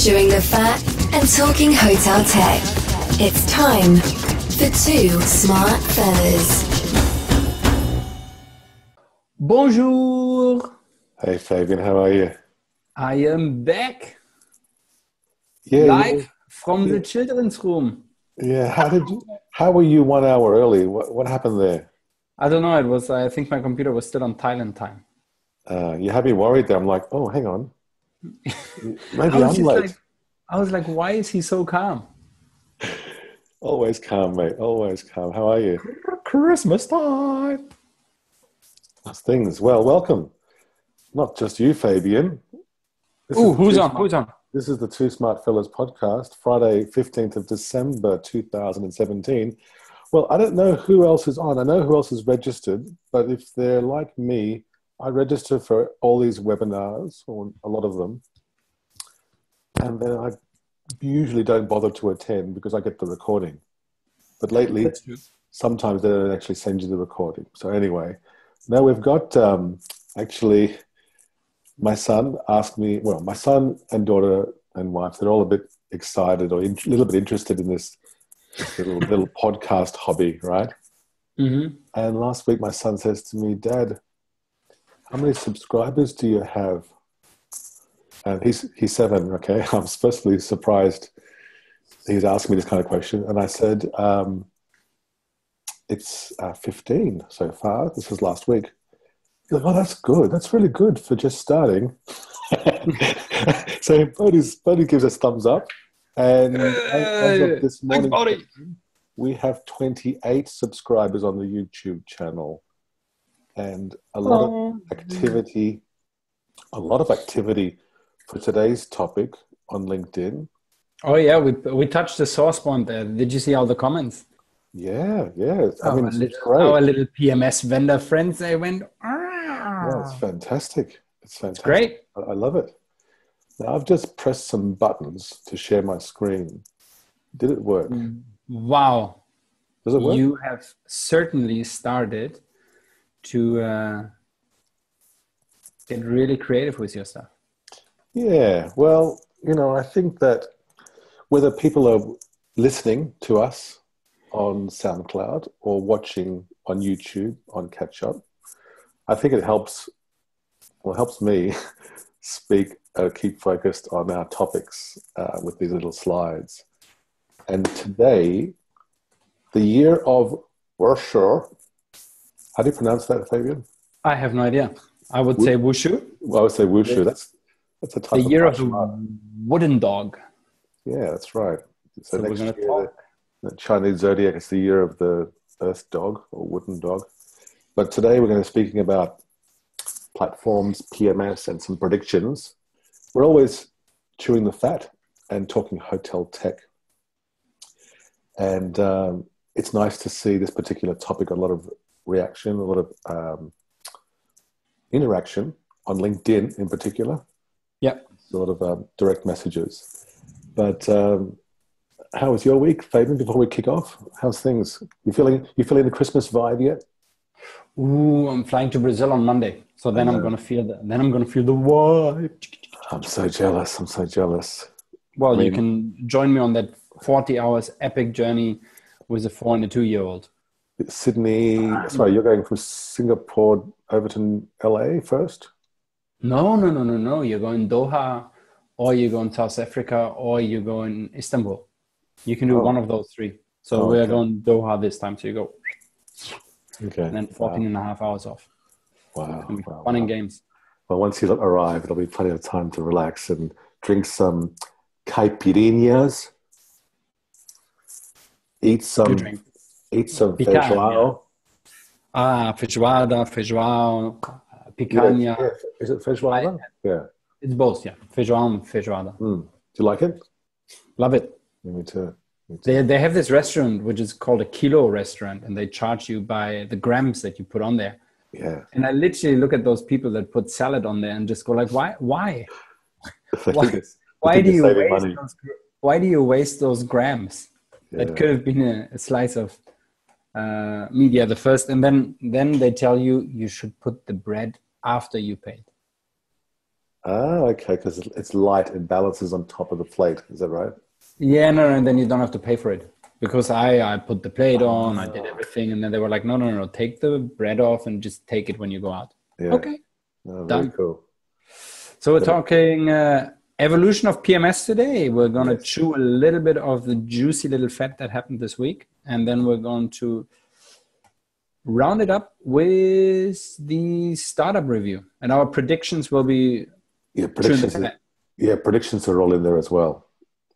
Chewing the fat and talking hotel tech. It's time for Two Smart Fellas. Bonjour. Hey Fabian, how are you? I am back. Live from the children's room. Yeah, how were you 1 hour early? What happened there? I don't know. I think my computer was still on Thailand time. You had me worried there. I'm like, oh, hang on. Maybe I'm late. I was like, why is he so calm? Always calm, mate. Always calm. How are you? Christmas time. How's things? Well, welcome. Not just you, Fabian. Who's on? This is the Two Smart Fellas podcast, Friday, 15th of December, 2017. Well, I don't know who else is on. I know who else is registered, but if they're like me, I register for all these webinars, or a lot of them, and then I usually don't bother to attend because I get the recording. But lately, sometimes they don't actually send you the recording. So anyway, now we've got actually my son asked me, well, my son and daughter and wife, they're all a bit excited or a little bit interested in this little podcast hobby, right? Mm-hmm. And last week my son says to me, Dad, how many subscribers do you have? And he's 7, okay? I'm especially surprised he's asking me this kind of question. And I said, it's 15 so far. This was last week. He's like, oh, that's good. That's really good for just starting. So Bodhi gives us thumbs up. And as of this morning, thanks, we have 28 subscribers on the YouTube channel. And a lot of activity for today's topic on LinkedIn. Oh yeah, we touched the source point there. Did you see all the comments? Yeah. I mean, it's great. Our little PMS vendor friends, they went. Yeah, it's fantastic. It's fantastic. It's great. I love it. Now I've just pressed some buttons to share my screen. Did it work? Wow. Does it work? You have certainly started to get really creative with your stuff. Yeah. Well, I think that whether people are listening to us on SoundCloud or watching on YouTube on Catch Up, I think it helps me keep focused on our topics with these little slides. And today, the year of Wushu. How do you pronounce that, Fabian? I have no idea. I would say Wushu. Well, I would say Wushu. That's a type of the year of the wooden dog. Yeah, that's right. So next we're going to year, talk. the Chinese zodiac is the year of the earth dog or wooden dog. But today we're going to be speaking about platforms, PMS, and some predictions. We're always chewing the fat and talking hotel tech. And it's nice to see this particular topic, a lot of reaction, a lot of interaction on LinkedIn in particular. Yeah. A lot of direct messages. But how was your week, Fabian, before we kick off? How's things? You feeling the Christmas vibe yet? Ooh, I'm flying to Brazil on Monday. So then I'm going to feel the vibe. I'm so jealous. Well, you can join me on that 40 hours epic journey with a 4 and a 2-year-old. Sydney, sorry, you're going from Singapore over to LA first? No. You're going Doha, or you're going South Africa, or you're going Istanbul. You can do one of those 3. So we're going Doha this time. So you go. Okay. And then 14 and a half hours off. Wow. Fun and games. Well, once you arrive, there'll be plenty of time to relax and drink some caipirinhas. Eat some feijoada. Feijoada, picanha. Yeah. Is it feijoada? Yeah. It's both, yeah. Feijoada. Do you like it? Love it. Me too. They have this restaurant which is called a kilo restaurant, and they charge you by the grams that you put on there. Yeah. And I literally look at those people that put salad on there and just go like, why? Why do you waste those grams? Yeah. That could have been a slice of media, the first, and then they tell you should put the bread after you paid. Ah, okay, because it's light and balances on top of the plate. Is that right? Yeah, no, and then you don't have to pay for it because I put the plate on, I did Ah, everything, and then they were like, no, no, no, take the bread off and just take it when you go out. yeah. Okay, Oh, very done. cool. So we're Very cool. talking evolution of PMS today. We're going to Yes. chew a little bit of the juicy little fat that happened this week, and then we're going to round it up with the startup review, and our predictions will be Yeah, chewing the predictions. fat. Yeah, predictions are all in there as well.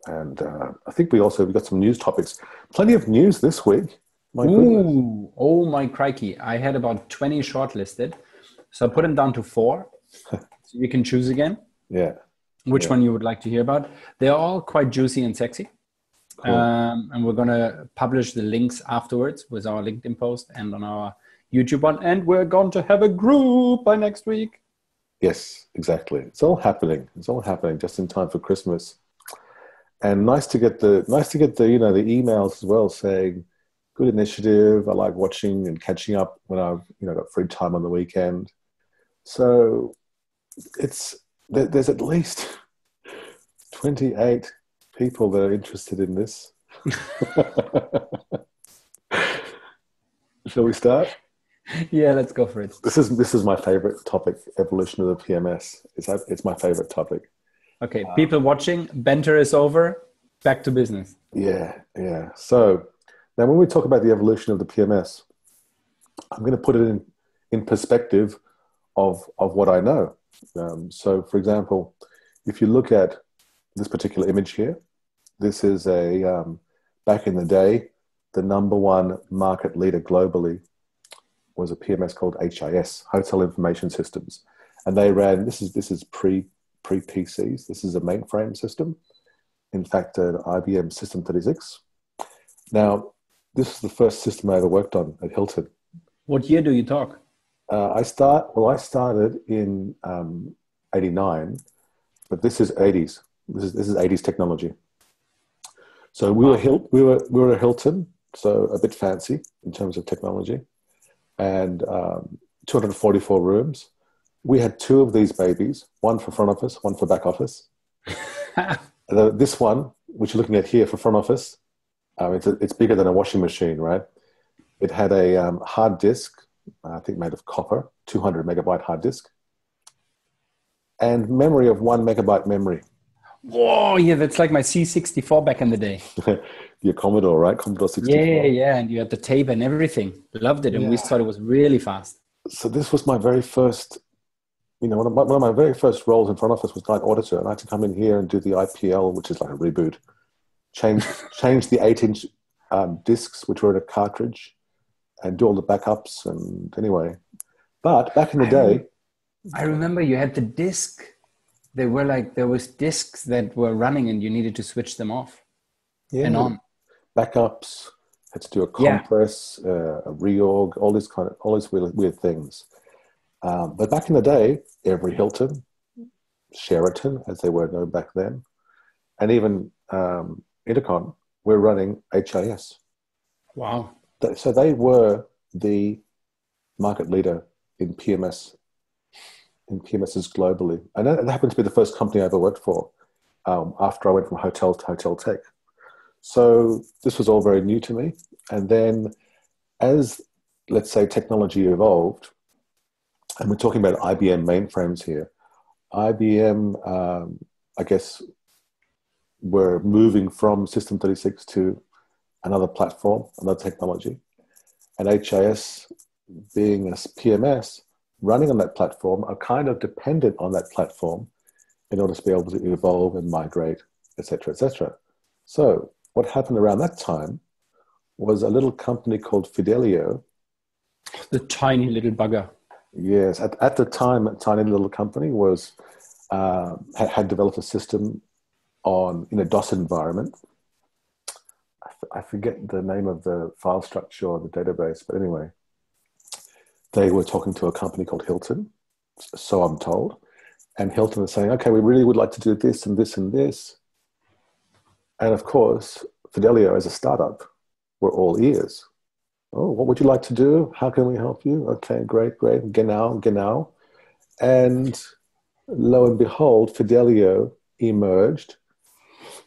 And I think we've got some news topics. Plenty of news this week. My goodness. Ooh, oh my crikey. I had about 20 shortlisted. So I put them down to 4. So you can choose again Yeah. which Yeah. one you would like to hear about. They're all quite juicy and sexy. Cool. And we're going to publish the links afterwards with our LinkedIn post and on our YouTube one. And we're going to have a group by next week. Yes, exactly. It's all happening. It's all happening just in time for Christmas. And nice to get the the emails as well saying good initiative. I like watching and catching up when I've got free time on the weekend. So there's at least 28 people that are interested in this. Shall we start? Yeah, let's go for it. This is my favorite topic, evolution of the PMS. It's my favorite topic. Okay, people watching, banter is over. Back to business. Yeah, yeah. So now when we talk about the evolution of the PMS, I'm going to put it in perspective of what I know. So for example, if you look at this particular image here, this is back in the day, the number 1 market leader globally was a PMS called HIS, Hotel Information Systems. And they ran, this is pre-PCs. This is a mainframe system. In fact, an IBM System 36. Now, this is the first system I ever worked on at Hilton. What year do you talk? I started in 89, but this is 80s. This is 80s technology. So we were a Hilton, so a bit fancy in terms of technology, and 244 rooms. We had 2 of these babies, one for front office, one for back office. This one, which you're looking at here for front office, it's bigger than a washing machine, right? It had a hard disk, I think made of copper, 200 megabyte hard disk, and memory of 1 megabyte memory. Whoa, yeah, that's like my C64 back in the day. Your Commodore, right? Commodore 64. Yeah, and you had the tape and everything. Loved it, and we thought it was really fast. So this was my very first, one of my very first roles in front office was night auditor, and I had to come in here and do the IPL, which is like a reboot, change the 8-inch discs, which were in a cartridge, and do all the backups. And anyway, but back in the day, I remember you had the disc. There was discs that were running, and you needed to switch them off and on. Backups, had to do a compress, a reorg, all these weird things. But back in the day, every Hilton, Sheraton, as they were known back then, and even Intercon were running HIS. Wow. So they were the market leader in PMSs globally. And that happened to be the first company I ever worked for after I went from hotel to hotel tech. So this was all very new to me. And then as, let's say, technology evolved, and we're talking about IBM mainframes here, IBM, I guess, were moving from System 36 to another platform, another technology. And HIS, being a PMS, running on that platform, are kind of dependent on that platform in order to be able to evolve and migrate, etc., etc. So what happened around that time was a little company called Fidelio. The tiny little bugger. Yes, at the time, a tiny little company was had developed a system in a DOS environment. I forget the name of the file structure or the database, but anyway, they were talking to a company called Hilton, so I'm told. And Hilton is saying, okay, we really would like to do this and this and this. And of course, Fidelio as a startup were all ears. Oh, what would you like to do? How can we help you? Okay, great. Genau. And lo and behold, Fidelio emerged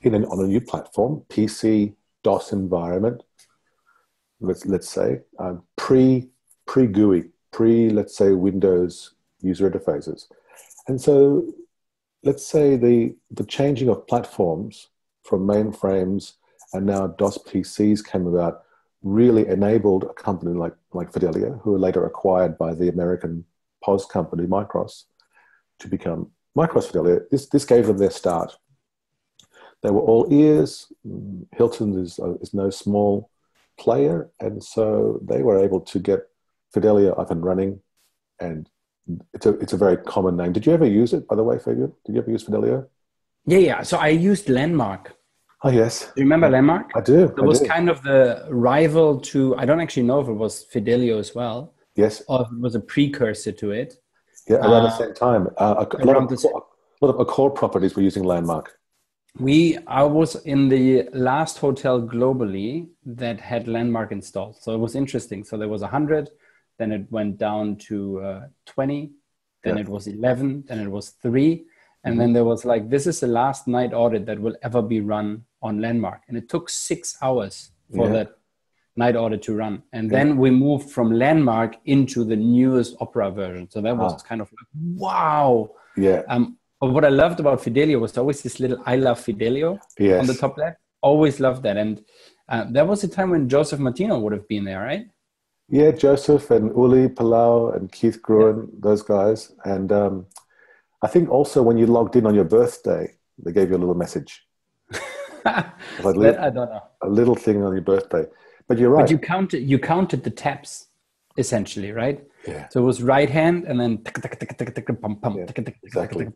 on a new platform, PC DOS environment. Let's say pre-GUI, let's say Windows user interfaces, and so let's say the changing of platforms from mainframes and now DOS PCs came about, really enabled a company like Fidelio, who were later acquired by the American POS company Micros, to become Micros Fidelio. This gave them their start. They were all ears. Hilton is no small player, and so they were able to get Fidelio up and running. And it's a very common name. Did you ever use it, by the way, Fabian? Did you ever use Fidelio? Yeah. So I used Landmark. Oh, yes. Do you remember Landmark? I do. It was kind of the rival to, I don't actually know if it was Fidelio as well. Yes. Or if it was a precursor to it. Yeah, around the same time. A lot of core properties were using Landmark. I was in the last hotel globally that had Landmark installed. So it was interesting. So there was 100, then it went down to 20, then it was 11, then it was 3. And then there was like, this is the last night audit that will ever be run on Landmark. And it took 6 hours for that night audit to run. And then we moved from Landmark into the newest Opera version. So that was kind of like, wow. Yeah. But what I loved about Fidelio was always this little I love Fidelio on the top left. Always loved that. And there was a time when Joseph Martino would have been there, right? Yeah, Joseph and Uli Palau and Keith Gruen, those guys. And I think also when you logged in on your birthday, they gave you a little message. I don't know. A little thing on your birthday. But you're right. But you counted the taps, essentially, right? Yeah. So it was right hand and then exactly.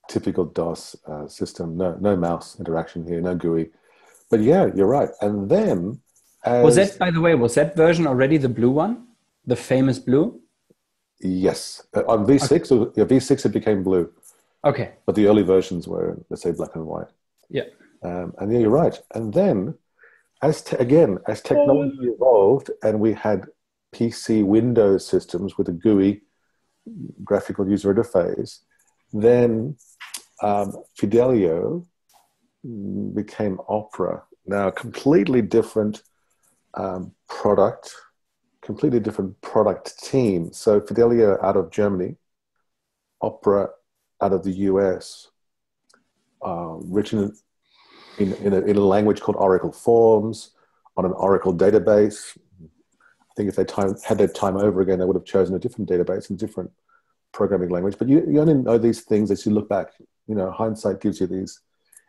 Typical DOS system. No mouse interaction here, no GUI. But yeah, you're right. And then was that version already the blue one? The famous blue? Yes. On V6, V6 it became blue. Okay. But the early versions were, let's say, black and white. Yeah. And yeah, you're right. And then as technology evolved and we had PC Windows systems with a GUI, graphical user interface, then Fidelio became Opera. Now, completely different product team. So Fidelio out of Germany, Opera out of the US, written in a language called Oracle Forms, on an Oracle database. I think if they had their time over again, they would have chosen a different database and different programming language. But you only know these things as you look back. You know, hindsight gives you these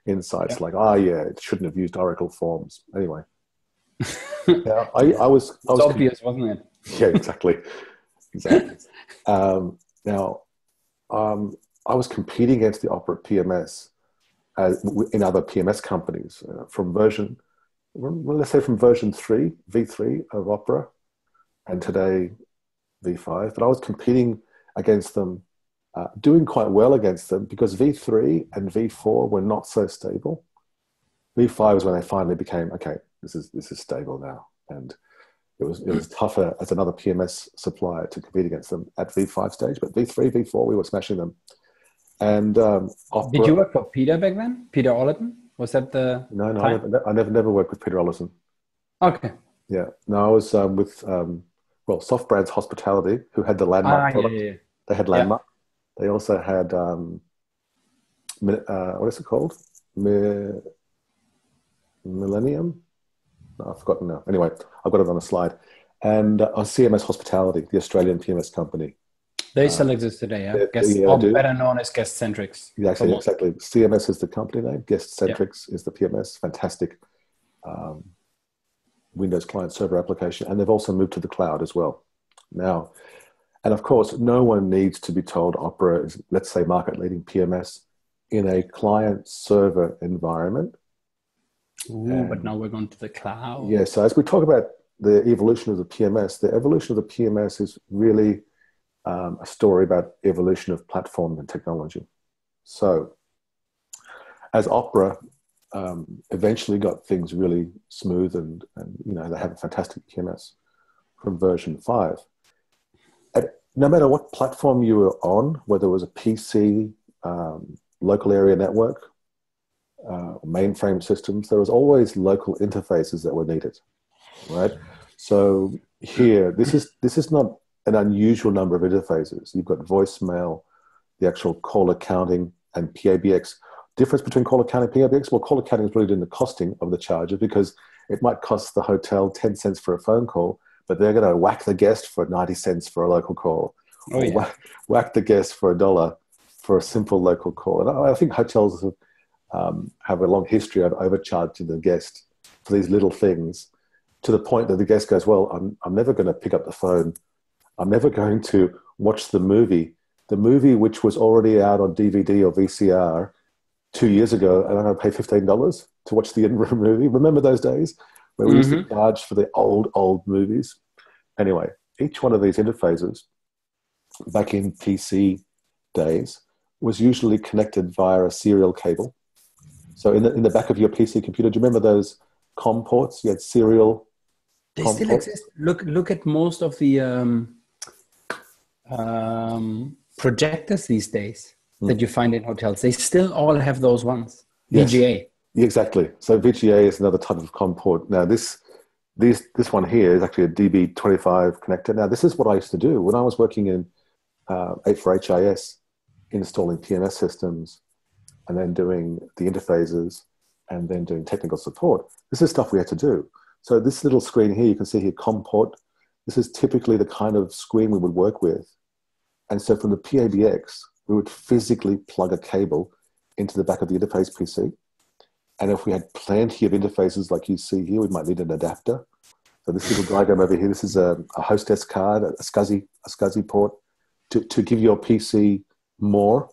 insights it shouldn't have used Oracle Forms. Anyway. Yeah, I was obvious, wasn't it? Yeah, exactly. Now, I was competing against the Opera PMS in other PMS companies from version 3, V3 of Opera, and today V5. But I was competing against them, doing quite well against them because V3 and V4 were not so stable. V5 was when they finally became, okay, this is stable now. And it was tougher as another PMS supplier to compete against them at V5 stage, but V3, V4, we were smashing them. And Opera, did you work for Peter back then? Peter Ollerton? Was that the No, I never worked with Peter Ollerton. Okay. Yeah, no, I was with Soft Brands Hospitality, who had the Landmark product. Yeah. They had Landmark. Yeah. They also had what is it called? Millennium? No, I've forgotten now. Anyway, I've got it on a slide. And on CMS Hospitality, the Australian PMS company. They still exist today, yeah? Better known as Guest-Centrics. Yeah, exactly. CMS is the company name. Guest-Centrics is the PMS. Fantastic Windows client server application. And they've also moved to the cloud as well. Now, and of course, no one needs to be told Opera is, let's say, market-leading PMS in a client-server environment. But now we're going to the cloud. Yeah, so as we talk about the evolution of the evolution of the PMS is really a story about evolution of platform and technology. So as Opera eventually got things really smooth and they have a fantastic PMS from version 5. No matter what platform you were on, whether it was a PC, local area network, mainframe systems, there was always local interfaces that were needed, right? So here, this is not an unusual number of interfaces. You've got voicemail, the actual call accounting, and PABX. Difference between call accounting and PABX? Well, call accounting is really doing the costing of the charges, because it might cost the hotel 10 cents for a phone call, but they're going to whack the guest for 90 cents for a local call. Oh, yeah. Whack the guest for $1 for a simple local call. And I think hotels have a long history of overcharging the guest for these little things, to the point that the guest goes, well, I'm never going to pick up the phone. I'm never going to watch the movie which was already out on DVD or VCR 2 years ago, and I'm going to pay $15 to watch the in-room movie. Remember those days where we used to charge for the old movies? Anyway, each one of these interfaces back in PC days was usually connected via a serial cable. So in the back of your PC computer, do you remember those COM ports? You had serial. They still exist. Look at most of the projectors these days that you find in hotels. They still all have those ones. Yes. VGA. Exactly. So VGA is another type of COM port. Now this one here is actually a DB25 connector. Now this is what I used to do when I was working in for HIS, installing PMS systems, and then doing the interfaces, and then doing technical support. This is stuff we had to do. So this little screen here, you can see here, COM port. This is typically the kind of screen we would work with. And so from the PABX, we would physically plug a cable into the back of the interface PC. And if we had plenty of interfaces like you see here, we might need an adapter. So this little diagram over here, this is a hostess card, a SCSI port, to give your PC more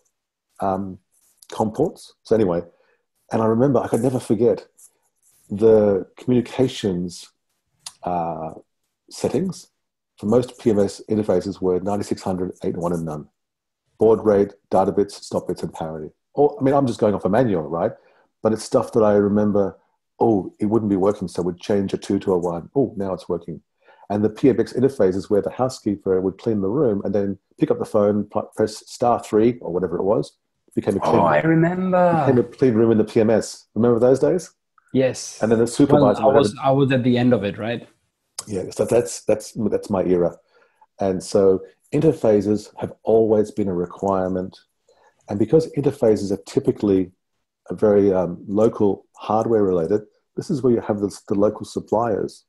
COM ports. So anyway, and I remember, I could never forget, the communications settings for most PMS interfaces were 9600, 801 and none. Baud rate, data bits, stop bits, and parity. I mean, I'm just going off a manual, right? But it's stuff that I remember, it wouldn't be working, so we'd change a 2 to a 1. Now it's working. And the PABX interface is where the housekeeper would clean the room and then pick up the phone, press *3 or whatever it was. Became a clean, I remember. Became a clean room in the PMS. Remember those days? Yes. And then the supervisor. Well, I was at the end of it, right? Yeah, so that's my era. And so interfaces have always been a requirement. And because interfaces are typically a very local hardware related, this is where you have the local suppliers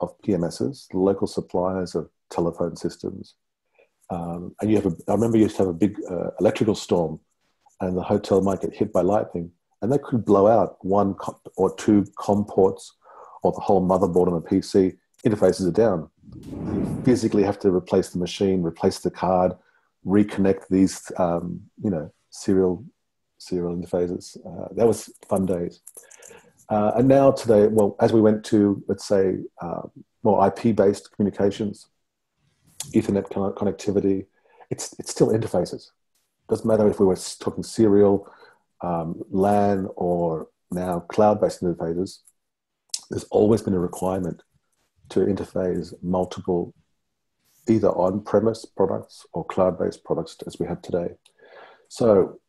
of PMSs, the local suppliers of telephone systems. And I remember you used to have a big electrical storm, and the hotel might get hit by lightning, and they could blow out 1 or 2 COM ports or the whole motherboard on a PC. Interfaces are down. You physically have to replace the machine, replace the card, reconnect these, serial interfaces. That was fun days. And now today, well, as we went to, let's say, more IP-based communications, Ethernet connectivity, it's still interfaces. Doesn't matter if we were talking serial, LAN, or now cloud-based interfaces. There's always been a requirement to interface multiple, either on-premise products or cloud-based products as we have today. So,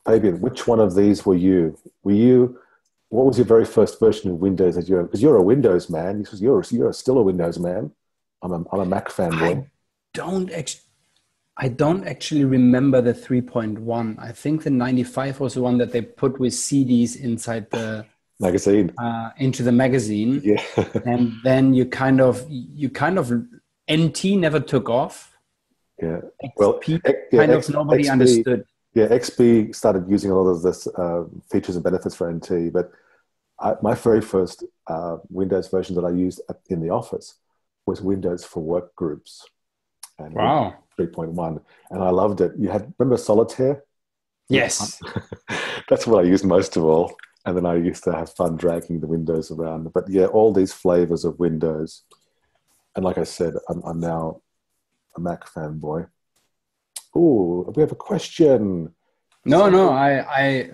Fabian, which one of these were you? What was your very first version of Windows that because you're a Windows man. You're still a Windows man. I'm a Mac fanboy. I don't actually remember the 3.1. I think the 95 was the one that they put with CDs inside the magazine, into the magazine. Yeah. And then you kind of NT never took off. Yeah. XP, nobody XP, understood. Yeah, XP started using a lot of this features and benefits for NT, but my very first Windows version that I used in the office was Windows for Work Groups. And wow. 3.1, and I loved it. Remember Solitaire? Yes. That's what I used most of all. And then I used to have fun dragging the windows around. But yeah, all these flavors of Windows. And like I said, I'm now a Mac fanboy. Oh, we have a question. No, I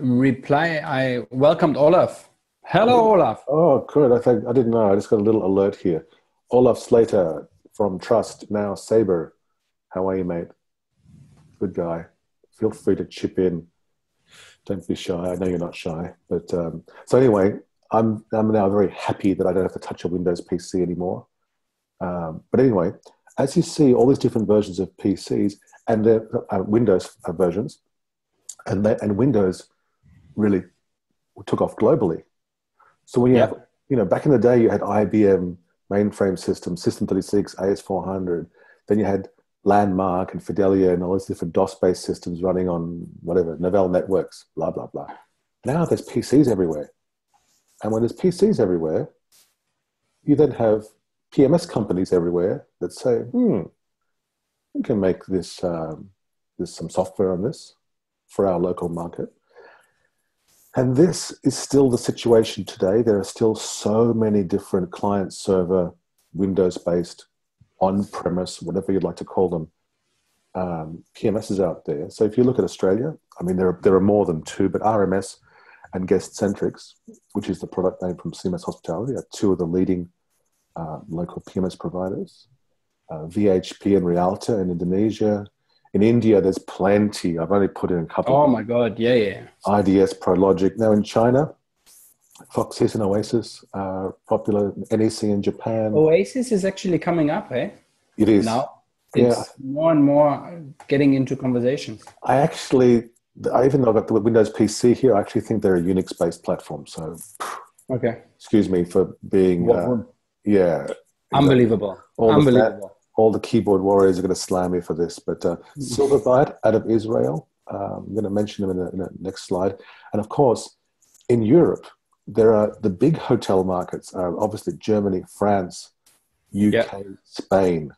welcomed Olaf. Hello, Olaf. Oh, good. I didn't know. I just got a little alert here. Olaf Slater from Trust, now Sabre. How are you, mate? Good guy. Feel free to chip in Don't be shy. I know you're not shy. But so anyway, I'm now very happy that I don't have to touch a Windows PC anymore. But anyway, as you see all these different versions of PCs and the Windows versions, and Windows really took off globally. So when you have, back in the day, you had IBM mainframe systems, System 36, AS400. Then you had Landmark and Fidelia and all these different DOS-based systems running on whatever, Novell networks, blah, blah, blah. Now there's PCs everywhere. And when there's PCs everywhere, you then have PMS companies everywhere that say, we can make this, there's some software on this for our local market. And this is still the situation today. There are still so many different client-server, Windows-based, on-premise, whatever you'd like to call them, PMSs out there. So if you look at Australia, I mean, there are more than two, but RMS and Guest-Centrics, which is the product name from CMS Hospitality, are two of the leading local PMS providers. VHP and Rialta in Indonesia. In India, there's plenty. I've only put in a couple. Oh my God, yeah. IDS, ProLogic. Now in China, Foxys and Oasis are popular. NEC in Japan. Oasis is actually coming up, eh? It is. Now it's more and more getting into conversations. Even though I've got the Windows PC here, I actually think they're a Unix-based platform. So, okay. Excuse me for being, unbelievable. Unbelievable. All the keyboard warriors are going to slam me for this, but Silverbyte out of Israel, I'm going to mention them in the next slide. And of course, in Europe, there are the big hotel markets are obviously Germany, France, UK, Spain.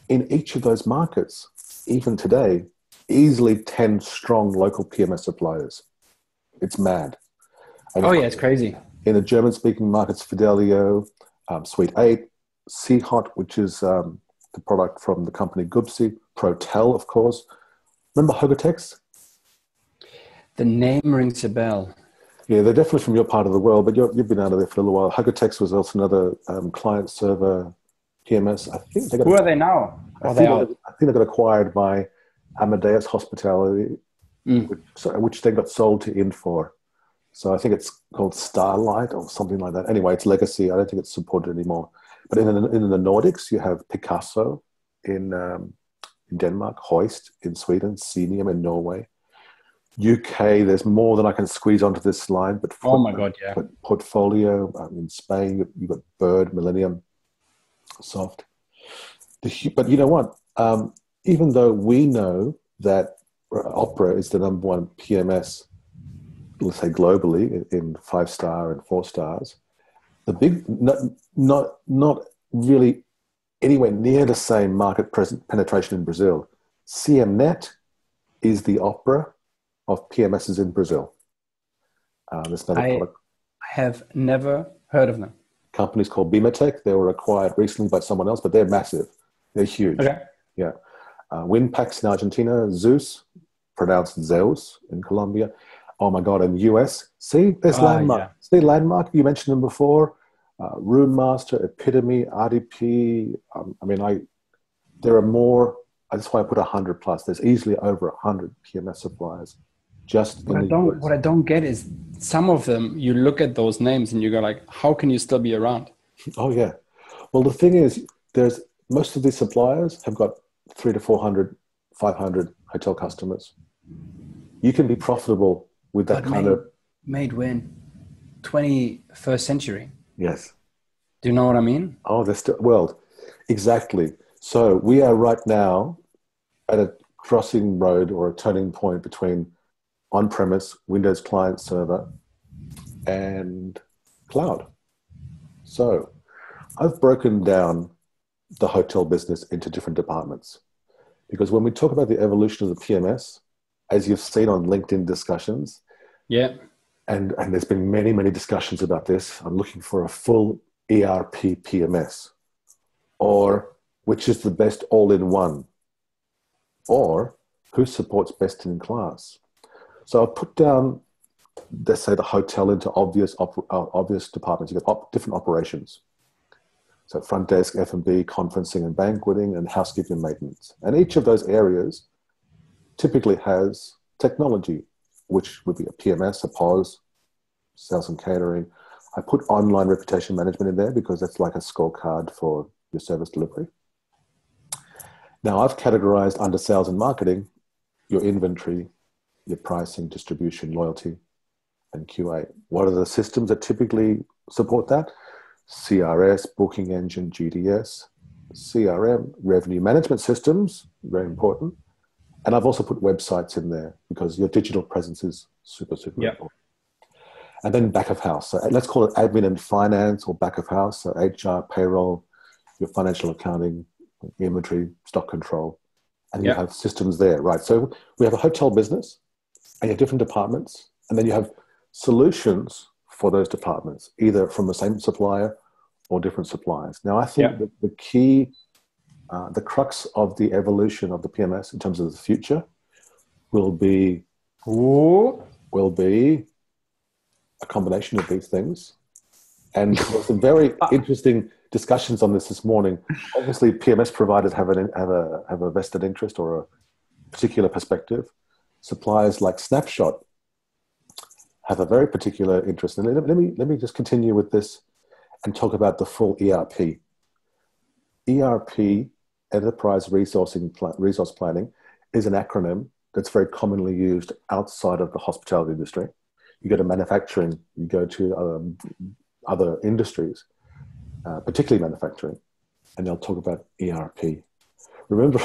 In each of those markets, even today, easily 10 strong local PMS suppliers. It's mad. And it's crazy. In the German-speaking markets, Fidelio, Suite 8, Seahot, which is the product from the company Gubsi, Protel, of course. Remember Hogatex? The name rings a bell. Yeah, they're definitely from your part of the world, but you've been out of there for a little while. Hogatex was also another client-server PMS. Who are they now? I think they got acquired by Amadeus Hospitality, which then got sold to Infor. So I think it's called Starlight or something like that. Anyway, it's legacy. I don't think it's supported anymore. But in the Nordics, you have Picasso in Denmark, Hoist in Sweden, Senium in Norway. UK, there's more than I can squeeze onto this slide. But but Portfolio in Spain, you've got Bird, Millennium, Soft. But you know what? Even though we know that Opera is the number one PMS, let's say globally, in 5-star and 4 stars, the big, not really anywhere near the same market penetration in Brazil. CMNet is the Opera of PMSs in Brazil. There's another product. I have never heard of them. Companies called Bimatech. They were acquired recently by someone else, but they're massive. They're huge. Okay. Yeah. Winpax in Argentina, Zeus, pronounced Zeus in Colombia. Oh my God, in the US. See, there's Landmark. Yeah. See, Landmark, you mentioned them before. Rune Master, Epitome, RDP. There are more. That's why I put 100 plus. There's easily over 100 PMS suppliers. What I don't get is some of them, you look at those names and you go like, how can you still be around? Oh yeah. Well, the thing is, most of these suppliers have got 300 to 400, 500 hotel customers. You can be profitable with that made when 21st century. Yes. Do you know what I mean? Oh, exactly. So we are right now at a crossing road or a turning point between on-premise, Windows client server, and cloud. So I've broken down the hotel business into different departments, because when we talk about the evolution of the PMS, as you've seen on LinkedIn discussions, and there's been many, many discussions about this, I'm looking for a full ERP PMS, or which is the best all-in-one, or who supports best in class. So I've put down, let's say, the hotel into obvious departments. You've got different operations. So front desk, F&B, conferencing and banqueting, and housekeeping and maintenance. And each of those areas typically has technology, which would be a PMS, a POS, sales and catering. I put online reputation management in there because that's like a scorecard for your service delivery. Now, I've categorized under sales and marketing your inventory, your pricing, distribution, loyalty, and QA. What are the systems that typically support that? CRS, booking engine, GDS, CRM, revenue management systems, very important. And I've also put websites in there because your digital presence is super important. And then back of house. So let's call it admin and finance, or back of house. So HR, payroll, your financial accounting, inventory, stock control. And you have systems there, right? So we have a hotel business and you have different departments. And then you have solutions for those departments, either from the same supplier or different suppliers. Now, I think that the key, the crux of the evolution of the PMS in terms of the future will be a combination of these things. And there's some very interesting discussions on this morning. Obviously, PMS providers have a vested interest or a particular perspective. Suppliers like Snapshot have a very particular interest. And let me just continue with this and talk about the full ERP. ERP, Enterprise Resource Planning, is an acronym that's very commonly used outside of the hospitality industry. You go to manufacturing, you go to other industries, particularly manufacturing, and they'll talk about ERP. Remember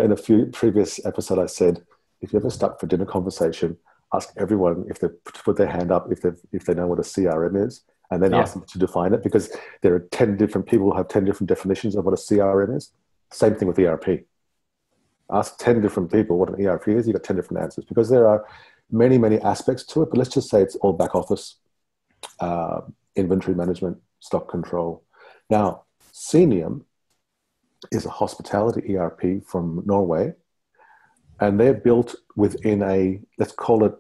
in a few previous episodes I said, if you're ever stuck for dinner conversation, ask everyone if they put their hand up if they know what a CRM is, and then ask them to define it, because there are 10 different people who have 10 different definitions of what a CRM is. Same thing with ERP. Ask 10 different people what an ERP is, you got 10 different answers, because there are many, many aspects to it. But let's just say it's all back office, inventory management, stock control. Now, Senium is a hospitality ERP from Norway, and they're built within let's call it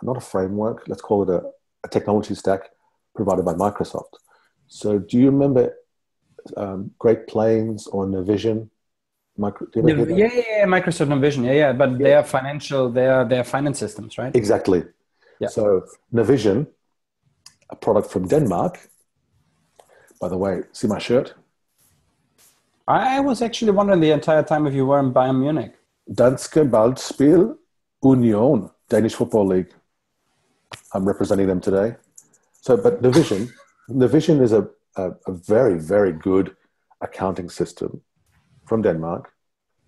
not a framework, let's call it a technology stack provided by Microsoft. So do you remember Great Plains or Navision? Microsoft Navision, but they are financial, they are finance systems, right? Exactly. Yeah. So Navision, a product from Denmark. By the way, see my shirt? I was actually wondering the entire time if you were in Bayern Munich. Danske Boldspil Union, Danish Football League. I'm representing them today. So, but Navision is a very, very good accounting system from Denmark.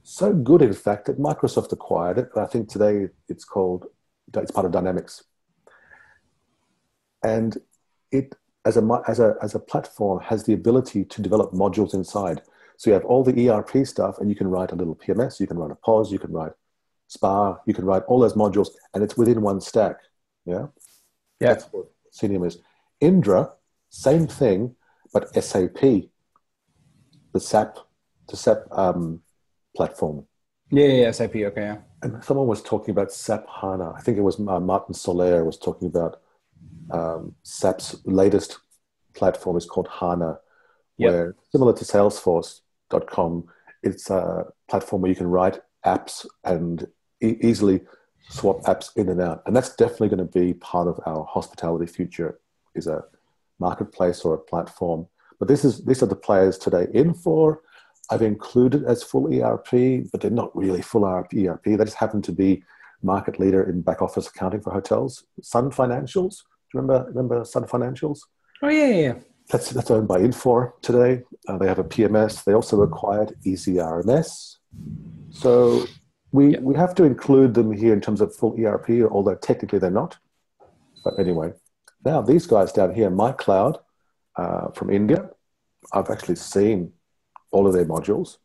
So good, in fact, that Microsoft acquired it. I think today it's part of Dynamics. And it, as a platform, has the ability to develop modules inside. So you have all the ERP stuff, and you can write a little PMS, you can write a POS, you can write SPA, you can write all those modules, and it's within one stack. Yeah. That's what Senium is. Indra, same thing, but SAP, the SAP platform. SAP, okay, yeah. And someone was talking about SAP HANA. I think it was Martin Soler was talking about SAP's latest platform is called HANA, where similar to Salesforce.com, it's a platform where you can write apps and easily swap apps in and out. And that's definitely going to be part of our hospitality future, is a marketplace or a platform. But these are the players today. Infor, I've included as full ERP, but they're not really full ERP. They just happen to be market leader in back office accounting for hotels. Sun Financials, do you remember Sun Financials? Oh, yeah. That's owned by Infor today. They have a PMS. They also acquired EasyRMS. So we have to include them here in terms of full ERP, although technically they're not. But anyway, now these guys down here, MyCloud from India, I've actually seen all of their modules.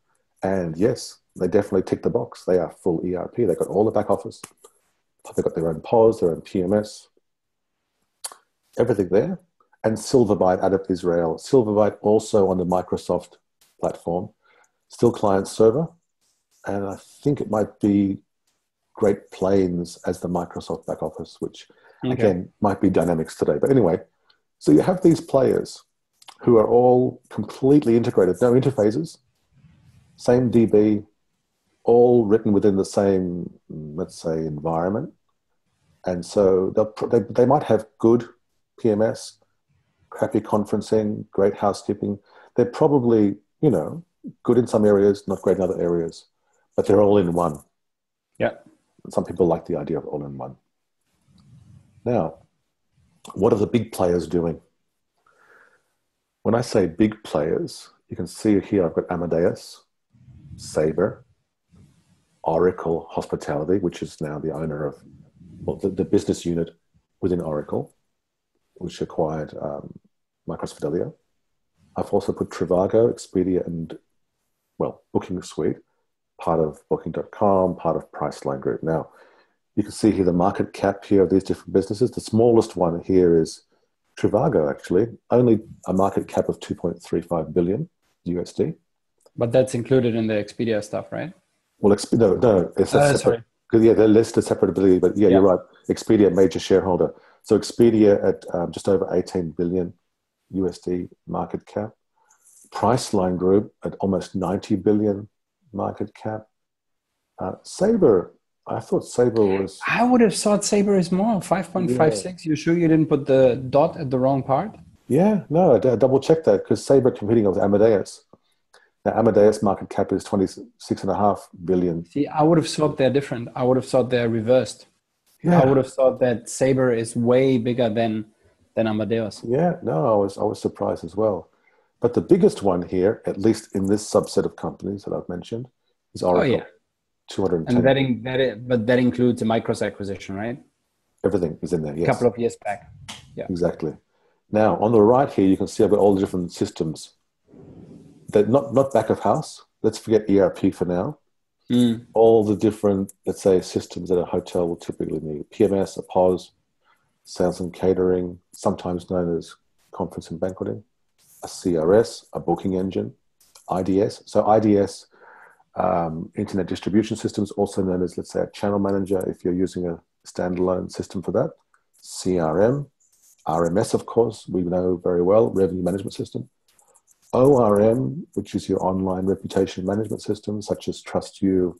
And yes, they definitely tick the box. They are full ERP. They've got all the back office. They've got their own POS, their own PMS, everything there. And Silverbyte out of Israel. Silverbyte also on the Microsoft platform, still client server. And I think it might be Great Plains as the Microsoft back office, which again might be Dynamics today. But anyway, so you have these players who are all completely integrated, no interfaces, same DB, all written within the same, let's say, environment. And so they might have good PMS, crappy conferencing, great housekeeping. They're probably, good in some areas, not great in other areas, but they're all in one. Yeah. Some people like the idea of all in one. Now, what are the big players doing? When I say big players, you can see here I've got Amadeus, Sabre, Oracle Hospitality, which is now the owner of, the business unit within Oracle, which acquired Microsoft Fidelio. I've also put Trivago, Expedia, and, Booking Suite, part of Booking.com, part of Priceline Group. Now, you can see here the market cap here of these different businesses. The smallest one here is Trivago, actually, only a market cap of 2.35 billion USD. But that's included in the Expedia stuff, right? Well, no, it's a separate. Sorry. They're listed separately, but yeah, you're right. Expedia, major shareholder. So Expedia at just over 18 billion USD market cap. Priceline Group at almost 90 billion market cap. Sabre, I thought Sabre was... I would have thought Sabre is more, 5.56. Yeah. You sure you didn't put the dot at the wrong part? Yeah, no, I double checked that because Sabre competing with Amadeus. Now, Amadeus market cap is 26.5 billion. See, I would have thought they're different. I would have thought they're reversed. Yeah. I would have thought that Sabre is way bigger than Amadeus. Yeah, no, I was surprised as well. But the biggest one here, at least in this subset of companies that I've mentioned, is Oracle. Oh, yeah. 210. But that includes the Micros acquisition, right? Everything is in there, yes. A couple of years back. Yeah. Exactly. Now, on the right here, you can see I've got all the different systems. They're not back of house. Let's forget ERP for now. All the different, let's say, systems that a hotel will typically need. PMS, a POS, sales and catering, sometimes known as conference and banqueting, a CRS, a booking engine, IDS. So IDS, Internet Distribution Systems, also known as, let's say, a channel manager if you're using a standalone system for that. CRM, RMS, of course, we know very well, Revenue Management System. ORM, which is your online reputation management system, such as TrustU,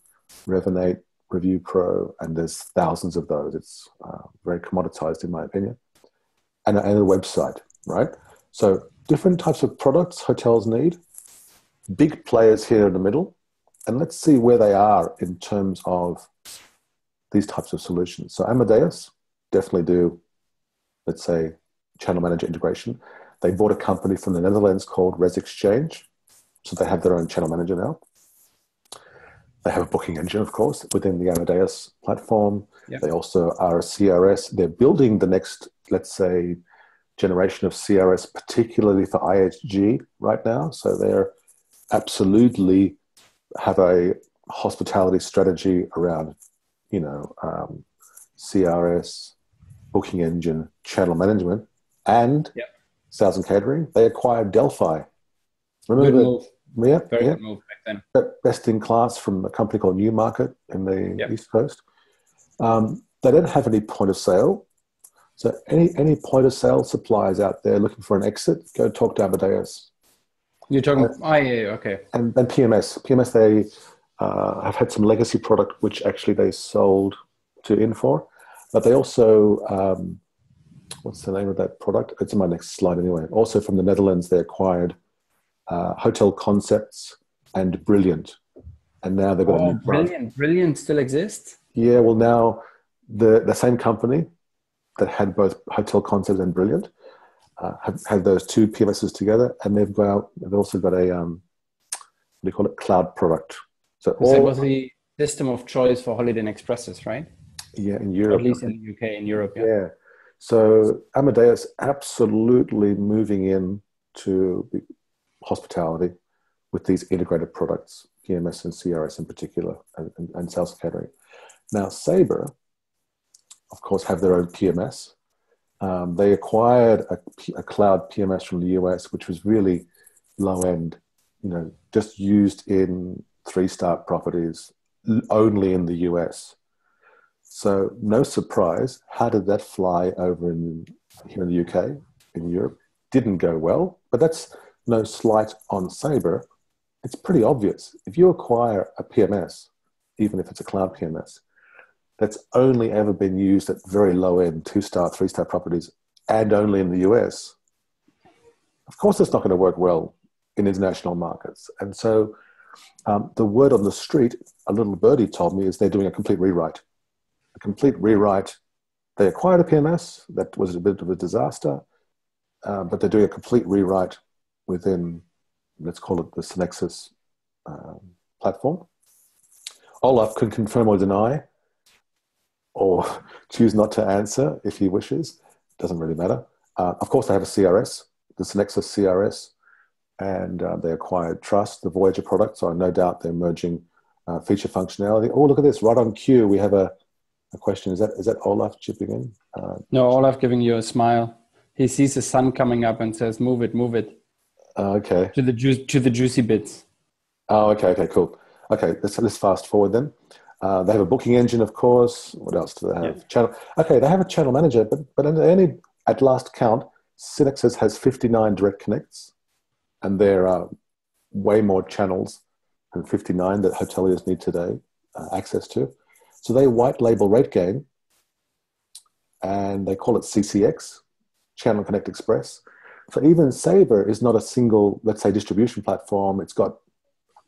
Revinate, Review Pro, and there's thousands of those. It's very commoditized, in my opinion. And a website, right? So different types of products hotels need, big players here in the middle, and let's see where they are in terms of these types of solutions. So Amadeus definitely do, let's say, channel manager integration. They bought a company from the Netherlands called Res Exchange. So they have their own channel manager now. They have a booking engine, of course, within the Amadeus platform. Yeah. They also are a CRS. They're building the next, let's say, generation of CRS, particularly for IHG right now. So they're absolutely have a hospitality strategy around, CRS, booking engine, channel management, and sales and catering. They acquired Delphi. Remember good move. Yeah, very good move back then. Best in class from a company called Newmarket in the East Coast. They don't have any point of sale. So any point of sale suppliers out there looking for an exit, go talk to Amadeus. You're talking, okay. And PMS. PMS, they have had some legacy product, which actually they sold to Infor. But they also, what's the name of that product? It's in my next slide anyway. Also from the Netherlands, they acquired Hotel Concepts and Brilliant. And now they've got a new brand. Brilliant still exists? Yeah, well now the same company that had both Hotel Concepts and Brilliant have had those two PMSs together, and they've also got a what do you call it, cloud product. So that was the system of choice for Holiday Inn Expresses, right? Yeah, in Europe. At least in the UK, in Europe. Yeah. So Amadeus absolutely moving in to the hospitality with these integrated products, PMS and CRS in particular, and sales and catering. Now, Sabre, of course, have their own PMS. They acquired a cloud PMS from the US, which was really low end, just used in 3-star properties only in the US. So no surprise, how did that fly over here in the UK, in Europe? Didn't go well, but that's no slight on Sabre. It's pretty obvious. If you acquire a PMS, even if it's a cloud PMS, that's only ever been used at very low end, 2-star, 3-star properties, and only in the US. Of course, it's not going to work well in international markets. And so the word on the street, a little birdie told me, is they're doing a complete rewrite. A complete rewrite. They acquired a PMS. That was a bit of a disaster. But they're doing a complete rewrite within, let's call it the Synexus platform. Olaf can confirm or deny, or choose not to answer if he wishes. Doesn't really matter. Of course, they have a CRS, the Synexus CRS, and they acquired Trust, the Voyager product, so no doubt they're merging feature functionality. Oh, look at this, right on cue, we have a question. Is that Olaf chipping in? No, Olaf giving you a smile. He sees the sun coming up and says, move it, move it. Okay. To the juicy bits. Oh, okay, cool. Okay, let's fast forward then. They have a booking engine, of course. What else do they have? Yeah. Channel. Okay, they have a channel manager, but only at last count, Synexus has 59 direct connects, and there are way more channels than 59 that hoteliers need today access to. So they white label RateGain, and they call it CCX, Channel Connect Express. So even Sabre is not a single, let's say, distribution platform. It's got,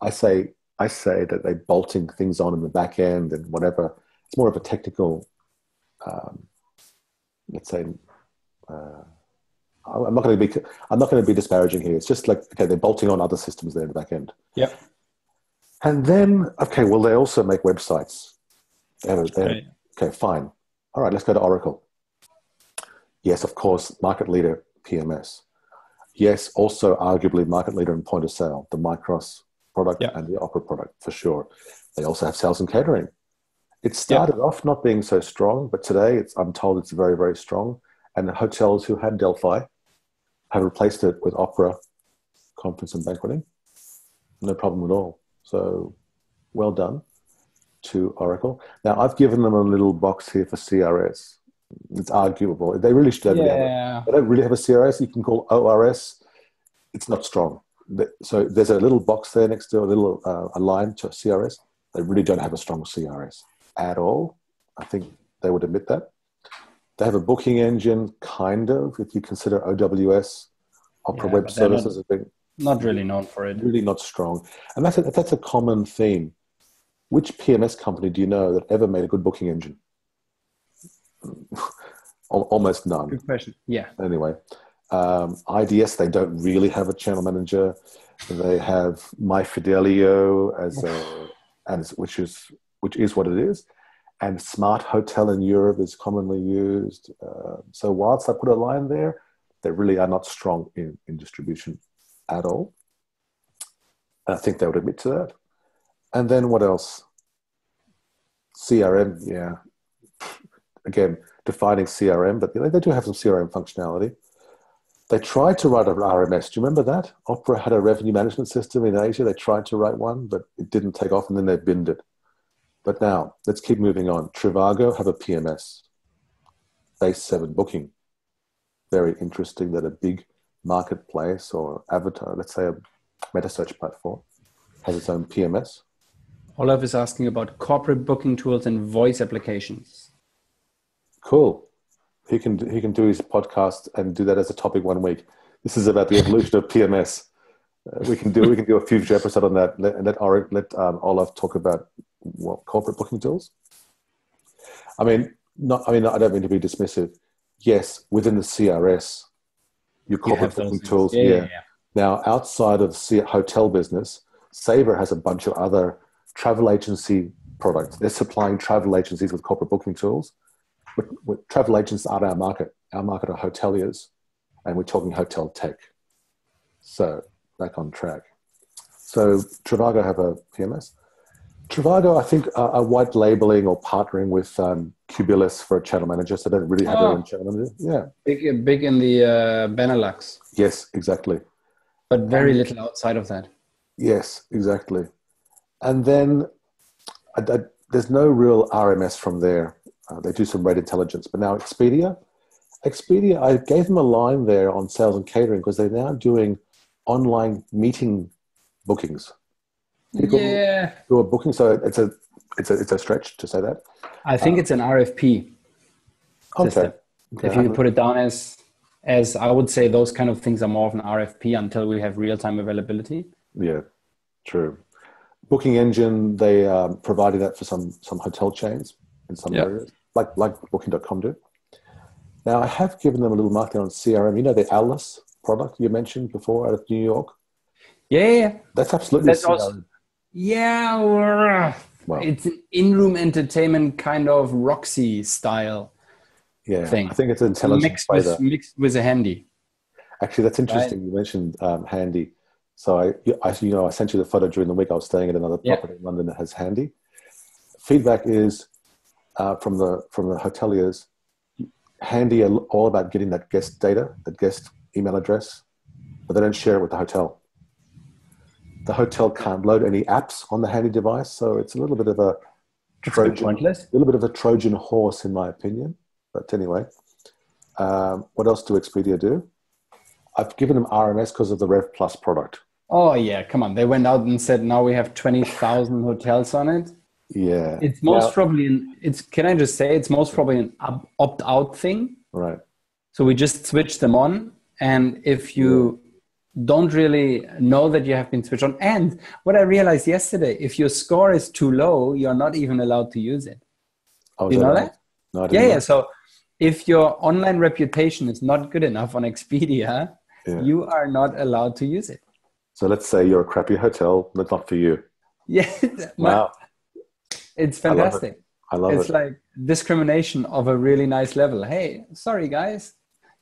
I say that they're bolting things on in the back end and whatever. It's more of a technical, let's say. I'm not going to be disparaging here. It's just like, okay, they're bolting on other systems there in the back end. Yeah. And then, okay, well, they also make websites. Okay, fine. All right, let's go to Oracle. Yes, of course, market leader PMS. Yes, also arguably market leader in point of sale, the Micros product and the Opera product for sure. They also have sales and catering. It started off not being so strong, but today I'm told it's very, very strong. And the hotels who had Delphi have replaced it with Opera, conference and banqueting. No problem at all. So well done to Oracle. Now, I've given them a little box here for CRS. It's arguable. They really should they don't really have a CRS. You can call ORS. It's not strong. So there's a little box there next to a little a line to CRS. They really don't have a strong CRS at all. I think they would admit that. They have a booking engine, kind of, if you consider OWS, Opera Web Services, not really known for it. Really not strong. And that's a common theme. Which PMS company do you know that ever made a good booking engine? Almost none. Good question. Yeah. Anyway, IDS, they don't really have a channel manager. They have MyFidelio which is what it is. And Smart Hotel in Europe is commonly used. So whilst I put a line there, they really are not strong in distribution at all. I think they would admit to that. And then what else? CRM, yeah. Again, defining CRM, but they do have some CRM functionality. They tried to write an RMS. Do you remember that? Opera had a revenue management system in Asia. They tried to write one, but it didn't take off, and then they binned it. But now, let's keep moving on. Trivago have a PMS, Base 7 booking. Very interesting that a big marketplace or avatar, let's say a meta search platform, has its own PMS. Olaf is asking about corporate booking tools and voice applications. Cool. He can do his podcast and do that as a topic one week. This is about the evolution of PMS. We can do a future episode on that. Let Olaf talk about corporate booking tools. I don't mean to be dismissive. Yes, within the CRS, your corporate booking tools. Yeah. Now, outside of hotel business, Sabre has a bunch of other travel agency products. They're supplying travel agencies with corporate booking tools. But travel agents aren't our market. Our market are hoteliers, and we're talking hotel tech. So back on track. So Trivago have a PMS. Trivago, I think, are white labeling or partnering with Cubilis for a channel manager, so they don't really have their own channel manager. Yeah, big in the Benelux. Yes, exactly. But very little outside of that. Yes, exactly. And then there's no real RMS from there. They do some rate intelligence. But now Expedia, I gave them a line there on sales and catering because they're now doing online meeting bookings. People who are booking, so it's it's a stretch to say that. I think it's an RFP system. Okay. If you put it down as I would say, those kind of things are more of an RFP until we have real-time availability. Yeah, true. Booking engine, they provided that for some hotel chains in some areas, like Booking.com do. Now, I have given them a little marketing on CRM. You know, the analyse product you mentioned before out of New York? Yeah. That's absolutely CRM. Also, it's an in-room entertainment kind of Roxy style thing. I think it's an intelligent mixed with a handy. Actually, that's interesting. Right. You mentioned handy. So I sent you the photo during the week. I was staying at another property in London that has handy. Feedback is from the hoteliers. Handy are all about getting that guest data, that guest email address, but they don't share it with the hotel. The hotel can't load any apps on the handy device, so it's a little bit of a Trojan horse, in my opinion. But anyway, what else do Expedia do? I've given them RMS because of the Rev Plus product. Oh yeah, come on! They went out and said now we have 20,000 hotels on it. Yeah, it's most probably Can I just say it's most probably an opt-out thing, right? So we just switch them on, and if you don't really know that you have been switched on, and what I realized yesterday, if your score is too low, you're not even allowed to use it. Oh, you know that? No, I didn't know. So if your online reputation is not good enough on Expedia, you are not allowed to use it. So let's say you're a crappy hotel, that's not for you. Yeah. Wow. It's fantastic. I love it. It's like discrimination of a really nice level. Hey, sorry guys,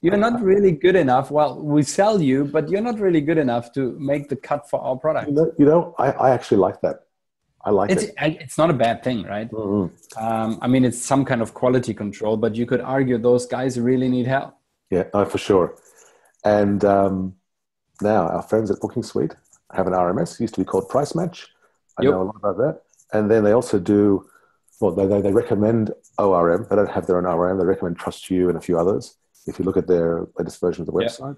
you're not really good enough. Well, we sell you, but you're not really good enough to make the cut for our product. I actually like that. I like it. It's not a bad thing, right? Mm-hmm. I mean, it's some kind of quality control, but you could argue those guys really need help. Yeah, no, for sure. And now our friends at Booking Suite have an RMS. It used to be called Price Match. I know a lot about that. And then they also do, they recommend ORM. They don't have their own ORM. They recommend Trust You and a few others. If you look at their latest version of the website.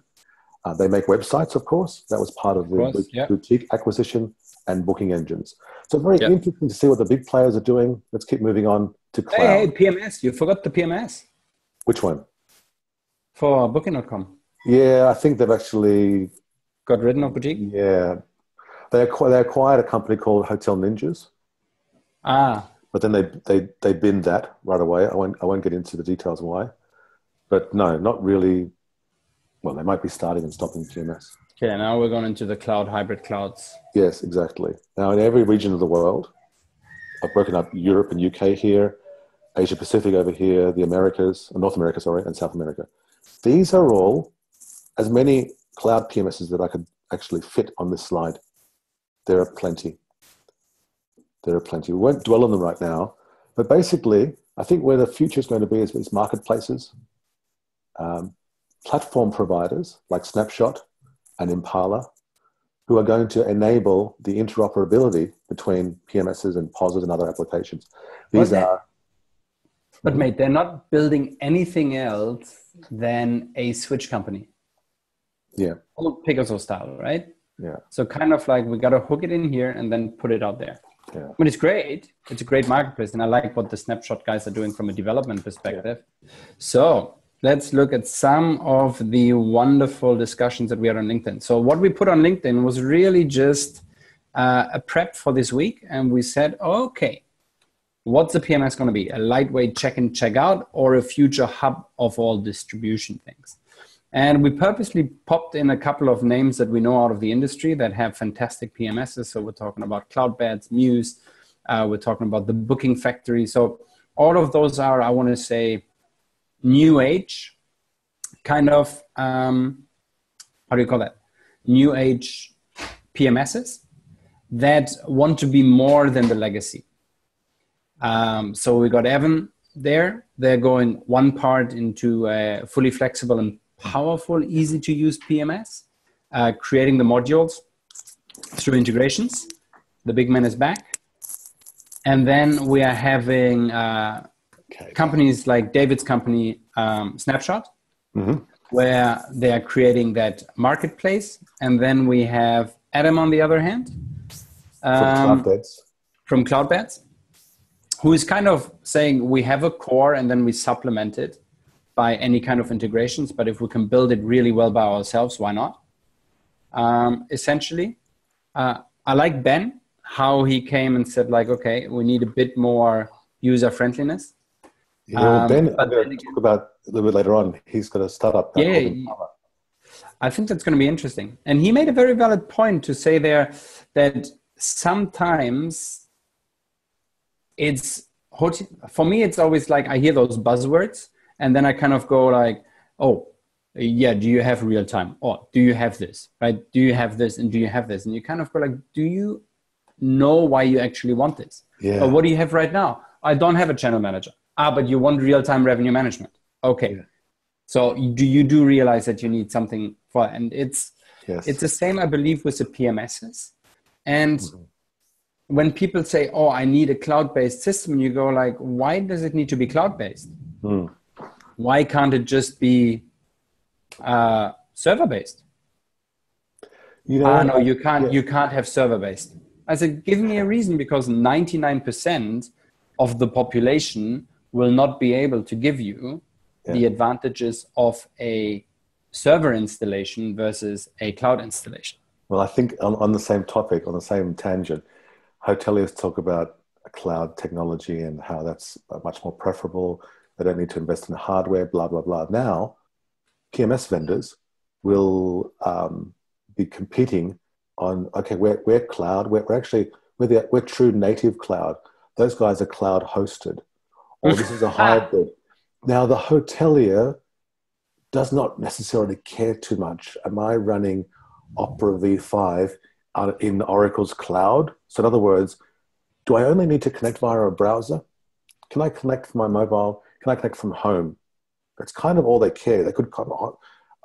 They make websites, of course. That was part of the boutique acquisition and booking engines. So very interesting to see what the big players are doing. Let's keep moving on to cloud. Hey, PMS. You forgot the PMS. Which one? For Booking.com. Yeah, I think they've actually... got rid of boutique? Yeah. They acquired a company called Hotel Ninjas. But then they binned that right away. I won't get into the details why. But no, not really. Well, they might be starting and stopping PMS. Okay, now we're going into the cloud, hybrid clouds. Yes, exactly. Now, in every region of the world, I've broken up Europe and UK here, Asia Pacific over here, the Americas, North America, and South America. These are all as many cloud PMSs that I could actually fit on this slide. There are plenty. We won't dwell on them right now, but basically, I think where the future is going to be is marketplaces, platform providers like Snapshot and Impala, who are going to enable the interoperability between PMSs and POSs and other applications. But mate, they're not building anything else than a switch company. Yeah. Old Pegasus style, right? Yeah. So kind of like we got to hook it in here and then put it out there. Yeah. But it's great. It's a great marketplace. And I like what the Snapshot guys are doing from a development perspective. Yeah. So let's look at some of the wonderful discussions that we had on LinkedIn. So what we put on LinkedIn was really just a prep for this week. And we said, okay, what's the PMS going to be? A lightweight check-in, check-out, or a future hub of all distribution things? And we purposely popped in a couple of names that we know out of the industry that have fantastic PMSs. So we're talking about Cloudbeds, Muse. We're talking about the Booking Factory. So all of those are, I want to say, new age kind of, how do you call that? New age PMSs that want to be more than the legacy. So we got Evan there. They're going one part into a fully flexible and powerful, easy to use PMS, creating the modules through integrations. The big man is back. And then we are having companies like David's company, Snapshot, where they are creating that marketplace. And then we have Adam on the other hand. From Cloudbeds. From Cloudbeds. who is kind of saying we have a core and then we supplement it by any kind of integrations. But if we can build it really well by ourselves, why not? Essentially, I like Ben, how he came and said like, okay, we need a bit more user friendliness. Yeah, well, Ben, I'm going to talk about a little bit later on. He's got a startup. Yeah, I think that's going to be interesting. And he made a very valid point to say there that sometimes for me, it's always like I hear those buzzwords and then I kind of go like, oh, yeah, do you have real time? Or do you have this, right? Do you have this and do you have this? And you kind of go like, do you know why you actually want this? Yeah. Or what do you have right now? I don't have a channel manager. But you want real-time revenue management. Okay. Yeah. So do you realize that you need something for, and it's the same, I believe, with the PMSs. And when people say, oh, I need a cloud-based system, you go like, why does it need to be cloud-based? Why can't it just be server-based? No, you can't. Yeah. You can't have server-based. I said, give me a reason, because 99% of the population will not be able to give you the advantages of a server installation versus a cloud installation. Well, I think on the same topic, on the same tangent, hoteliers talk about cloud technology and how that's much more preferable. They don't need to invest in hardware, blah, blah, blah. Now, PMS vendors will be competing on, okay, we're cloud. We're true native cloud. Those guys are cloud hosted. Or this is a hybrid. Now, the hotelier does not necessarily care too much. Am I running Opera V5 in Oracle's cloud? So in other words, do I only need to connect via a browser? Can I connect from my mobile? Can I connect from home? That's kind of all they care. They could,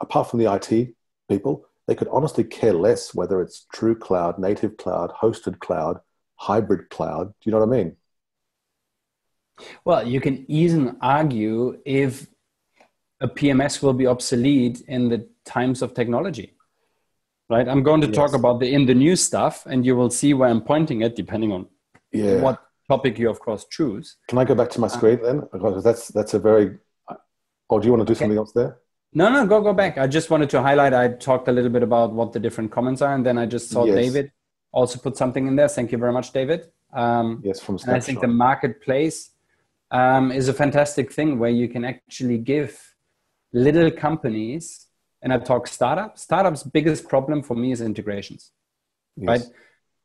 apart from the IT people, they could honestly care less whether it's true cloud, native cloud, hosted cloud, hybrid cloud. Do you know what I mean? Well, you can even argue if a PMS will be obsolete in the times of technology, right? I'm going to talk about in the new stuff, and you will see where I'm pointing at, depending on what topic you, of course, choose. Can I go back to my screen then? Because that's a very... Or do you want to do something else there? No, go back. I just wanted to highlight, I talked a little bit about what the different comments are, and then I just saw David also put something in there. Thank you very much, David. Yes, from Snapshot. And I think the marketplace is a fantastic thing where you can actually give little companies, and I talk startups. Startups' biggest problem for me is integrations, right?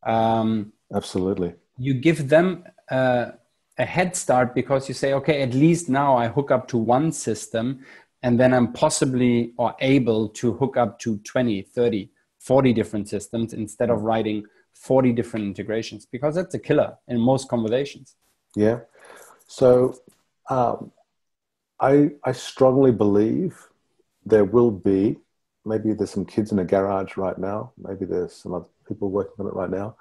Absolutely. You give them a head start because you say, okay, at least now I hook up to one system, and then I'm possibly or able to hook up to 20, 30, 40 different systems instead of writing 40 different integrations, because that's a killer in most conversations. Yeah. So I strongly believe there will be, maybe there's some kids in a garage right now, maybe there's some other people working on it right now,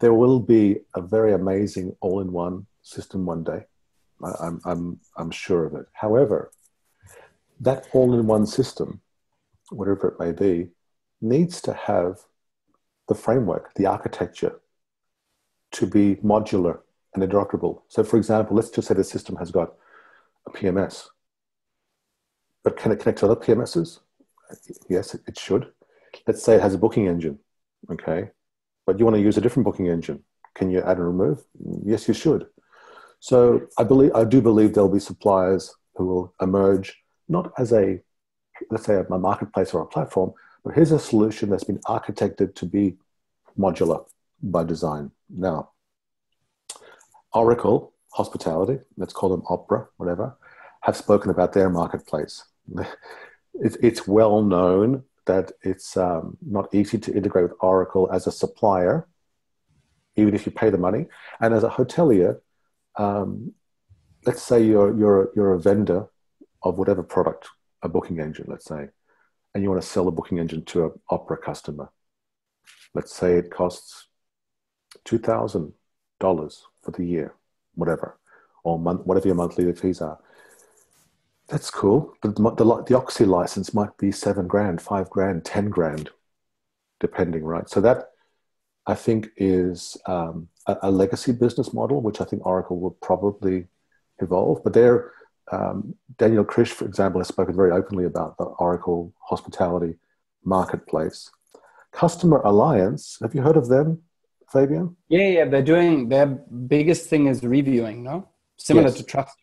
there will be a very amazing all-in-one system one day. I'm sure of it. However, that all-in-one system, whatever it may be, needs to have the framework, the architecture, to be modular and interoperable. So for example, let's just say the system has got a PMS, but can it connect to other PMSs? Yes, it should. Let's say it has a booking engine, okay? But you want to use a different booking engine. Can you add and remove? Yes, you should. So I do believe there'll be suppliers who will emerge, not as let's say a marketplace or a platform, but here's a solution that's been architected to be modular by design. Now, Oracle Hospitality, let's call them Opera, whatever, have spoken about their marketplace. It's well known that it's not easy to integrate with Oracle as a supplier, even if you pay the money. And as a hotelier, let's say you're a vendor of whatever product, a booking engine, let's say, and you want to sell a booking engine to an Opera customer. Let's say it costs $2,000 for the year, whatever, or whatever your monthly fees are. That's cool, but the Oxy license might be $7,000, $5,000, $10,000, depending, right? So that, I think, is a a legacy business model, which I think Oracle will probably evolve. But Daniel Krish, for example, has spoken very openly about the Oracle Hospitality Marketplace. Customer Alliance, have you heard of them, Fabian? Yeah, their biggest thing is reviewing, no? Similar Yes. to Trust,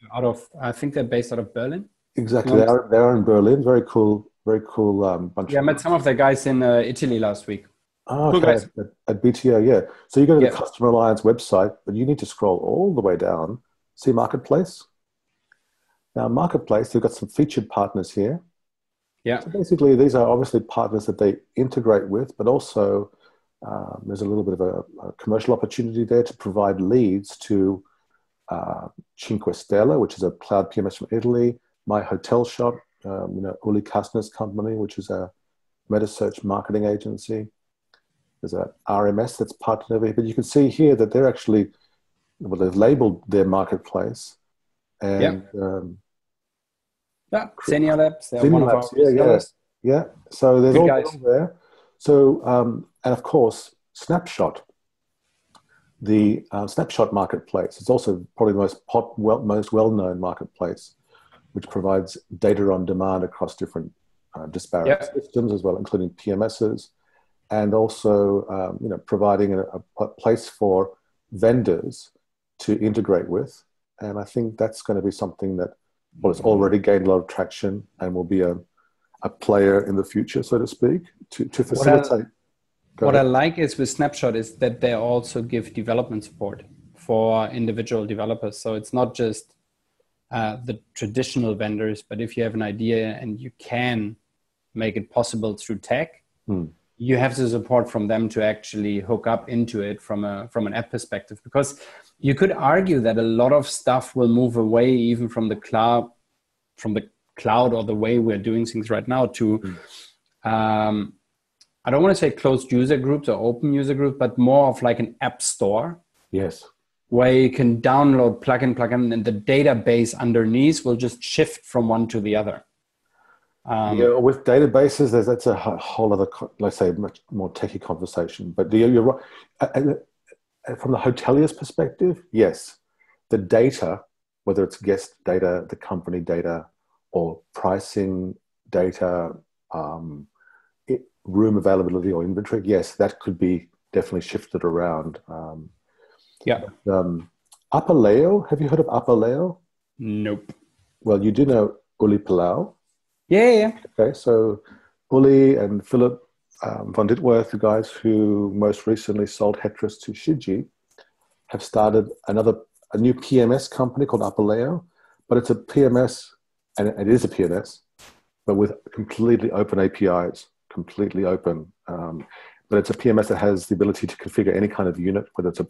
I think they're based out of Berlin. Exactly, they're in Berlin. Very cool bunch. Yeah, I met some of the guys in Italy last week. Oh, Cool okay, guys. at BTO, yeah. So you go to the Customer Alliance website, but you need to scroll all the way down. See Marketplace. Now, Marketplace, they've got some featured partners here. Yeah. So basically, these are obviously partners that they integrate with, but also there's a little bit of a commercial opportunity there to provide leads to Cinque Stelle, which is a cloud PMS from Italy, My Hotel Shop, Uli Kastner's company, which is a meta-search marketing agency. There's a RMS that's partnered over here, but you can see here that they're actually, they've labeled their marketplace. And Xenia Labs, they're one of our sellers. Yeah. So there's Good all guys there. So, and of course, Snapshot, the Snapshot marketplace. It's also probably the most well-known marketplace, which provides data on demand across different disparate systems as well, including PMSs, and also providing a place for vendors to integrate with. And I think that's going to be something that, well, it's already gained a lot of traction and will be a player in the future, so to speak, to facilitate. What I like is with Snapshot is that they also give development support for individual developers. So it's not just the traditional vendors, but if you have an idea and you can make it possible through tech, you have the support from them to actually hook up into it from an app perspective. Because you could argue that a lot of stuff will move away even from the cloud or the way we're doing things right now to I don't want to say closed user groups or open user groups, but more of like an app store. Yes. Where you can download, plug in, and the database underneath will just shift from one to the other. With databases, that's a whole other, let's say, much more techie conversation. But you're right. From the hotelier's perspective, yes, the data, whether it's guest data, the company data, or pricing data, room availability or inventory, yes, that could be definitely shifted around. Upper have you heard of Upper? Nope. Well, you do know Uli Palau. Yeah. Okay, so Uli and Philip von Ditworth, the guys who most recently sold Hetras to Shiji, have started a new PMS company called Upper, but it's a PMS, and it is a PMS, but with completely open APIs. Completely open, but it's a PMS that has the ability to configure any kind of unit, whether it's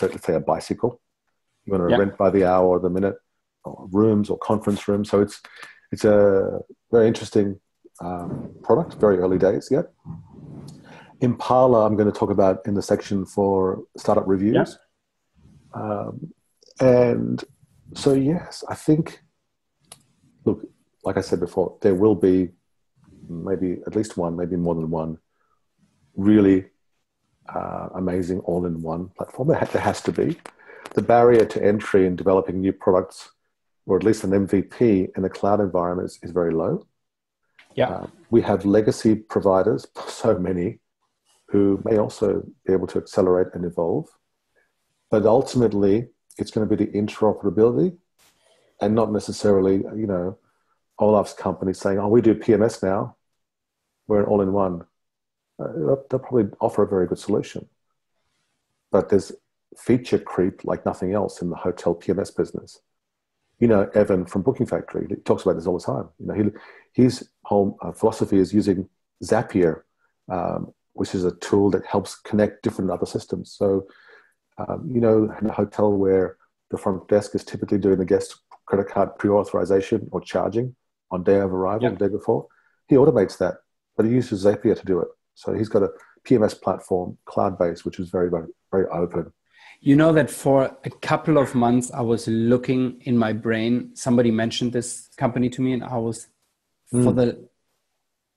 let's say a bicycle, you want to rent by the hour or the minute, or rooms or conference rooms. So it's a very interesting product. Very early days yet. Impala, I'm going to talk about in the section for startup reviews, and so yes, I think. Look, like I said before, there will be maybe at least one, maybe more than one, really amazing all-in-one platform. There has to be. The barrier to entry in developing new products, or at least an MVP in a cloud environment, is very low. We have legacy providers, so many, who may also be able to accelerate and evolve. But ultimately, it's going to be the interoperability and not necessarily, Olaf's company saying, oh, we do PMS now. We're an all-in-one. They'll probably offer a very good solution. But there's feature creep like nothing else in the hotel PMS business. Evan from Booking Factory, he talks about this all the time. His whole philosophy is using Zapier, which is a tool that helps connect different other systems. So, in a hotel where the front desk is typically doing the guest credit card pre-authorization or charging on day of arrival, the day before, he automates that, but he uses Zapier to do it. So he's got a PMS platform, cloud-based, which is very, very, very open. You know that for a couple of months, I was looking in my brain. Somebody mentioned this company to me, and I was, for the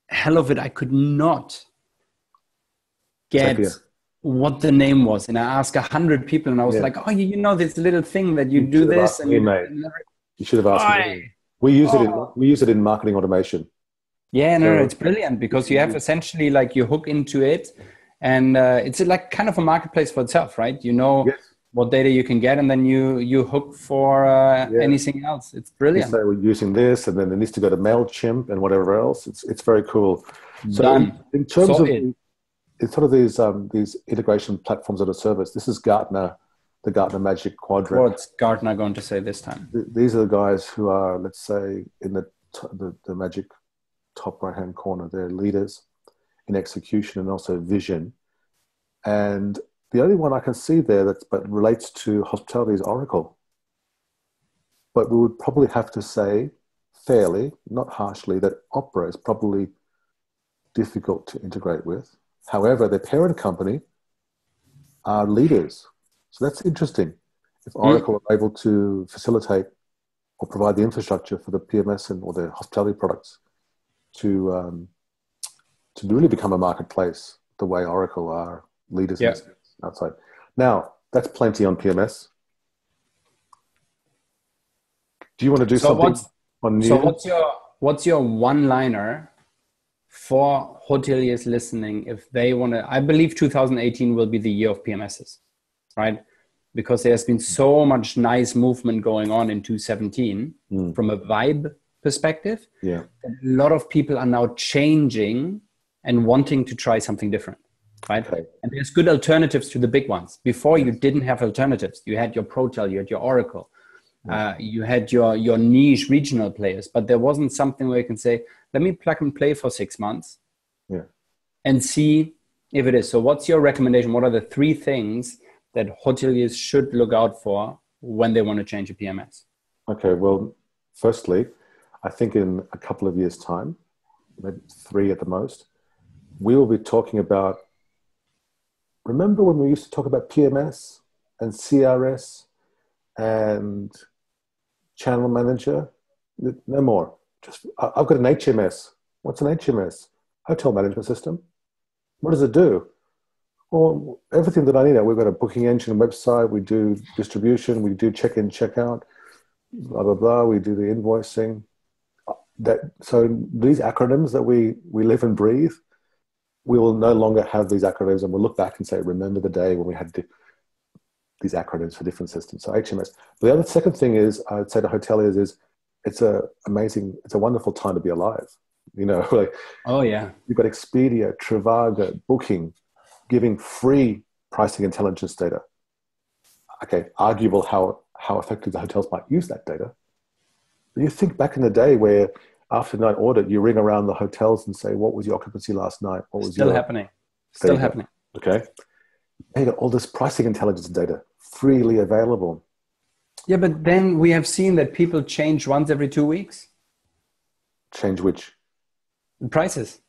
hell of it, I could not get what the name was, and I asked 100 people, and I was like, "Oh, you know this little thing that you do this?" And you should have asked me. We use it in marketing automation. Yeah, no, it's brilliant because you have essentially like you hook into it, and it's like kind of a marketplace for itself, right? You know what data you can get, and then you hook for anything else. It's brilliant. You say we're using this, and then it needs to go to MailChimp and whatever else. It's very cool. So Done. In terms of it's sort of these integration platforms as a service. This is Gartner, the Gartner Magic Quadrant. What's Gartner going to say this time? These are the guys who are, let's say, in the magic top right-hand corner. They're leaders in execution and also vision. And the only one I can see there but relates to hospitality is Oracle. But we would probably have to say fairly, not harshly, that Opera is probably difficult to integrate with. However, their parent company are leaders. So that's interesting. If Oracle are able to facilitate or provide the infrastructure for the PMS or the hospitality products to really become a marketplace the way Oracle are leaders outside. Now, that's plenty on PMS. Do you want to do something on news? So what's your one-liner for hoteliers listening if they want to? I believe 2018 will be the year of PMSs, right? Because there's been so much nice movement going on in 2017 from a vibe perspective. Yeah, a lot of people are now changing and wanting to try something different, right? Okay. And there's good alternatives to the big ones. Before you didn't have alternatives. You had your Protel, you had your Oracle, you had your niche regional players, but there wasn't something where you can say, let me plug and play for 6 months and see if it is. So what's your recommendation? What are the 3 things that hoteliers should look out for when they want to change a PMS? Okay, well, firstly, I think in a couple of years' time, maybe 3 at the most, we will be talking about, remember when we used to talk about PMS and CRS and channel manager? No more. I've got an HMS. What's an HMS? Hotel management system. What does it do? Well, everything that I need. We've got a booking engine website. We do distribution. We do check-in, check-out, blah, blah, blah. We do the invoicing. So these acronyms that we live and breathe, we will no longer have these acronyms, and we'll look back and say, remember the day when we had these acronyms for different systems. So HMS. But the second thing is, I'd say to hoteliers is, it's a wonderful time to be alive. You know, like, oh yeah, you've got Expedia, Trivago, Booking, giving free pricing intelligence data. Okay, arguable how effective the hotels might use that data. But you think back in the day where after night audit, you ring around the hotels and say, what was your occupancy last night? What was Still happening. Still happening. Okay. They got all this pricing intelligence data freely available. Yeah, but then we have seen that people change once every 2 weeks. Change which? Prices.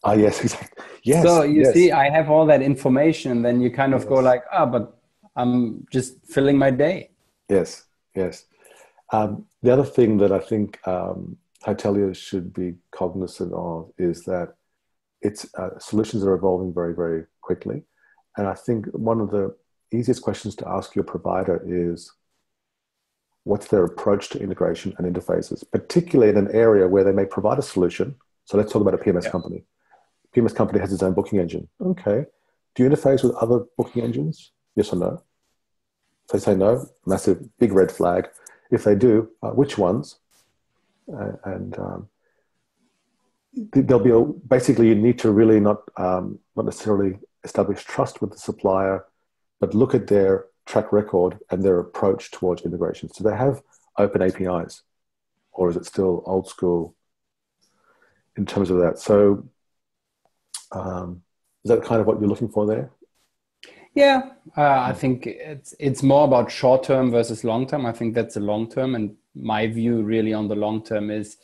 Ah, yes, exactly. Yes. So you see, I have all that information, and then you kind of go like, but I'm just filling my day. Yes, yes. The other thing that I think hoteliers should be cognizant of is that solutions are evolving very, very quickly. And I think one of the easiest questions to ask your provider is, what's their approach to integration and interfaces, particularly in an area where they may provide a solution. So let's talk about a PMS company. PMS company has its own booking engine. Okay. Do you interface with other booking engines? Yes or no? If they say no, massive, big red flag. If they do, which ones? There'll be basically, you need to really not necessarily establish trust with the supplier, but look at their track record and their approach towards integration. Do they have open APIs, or is it still old school in terms of that? So is that kind of what you're looking for there? Yeah, I think it's more about short-term versus long-term. I think that's the long-term, and my view really on the long-term is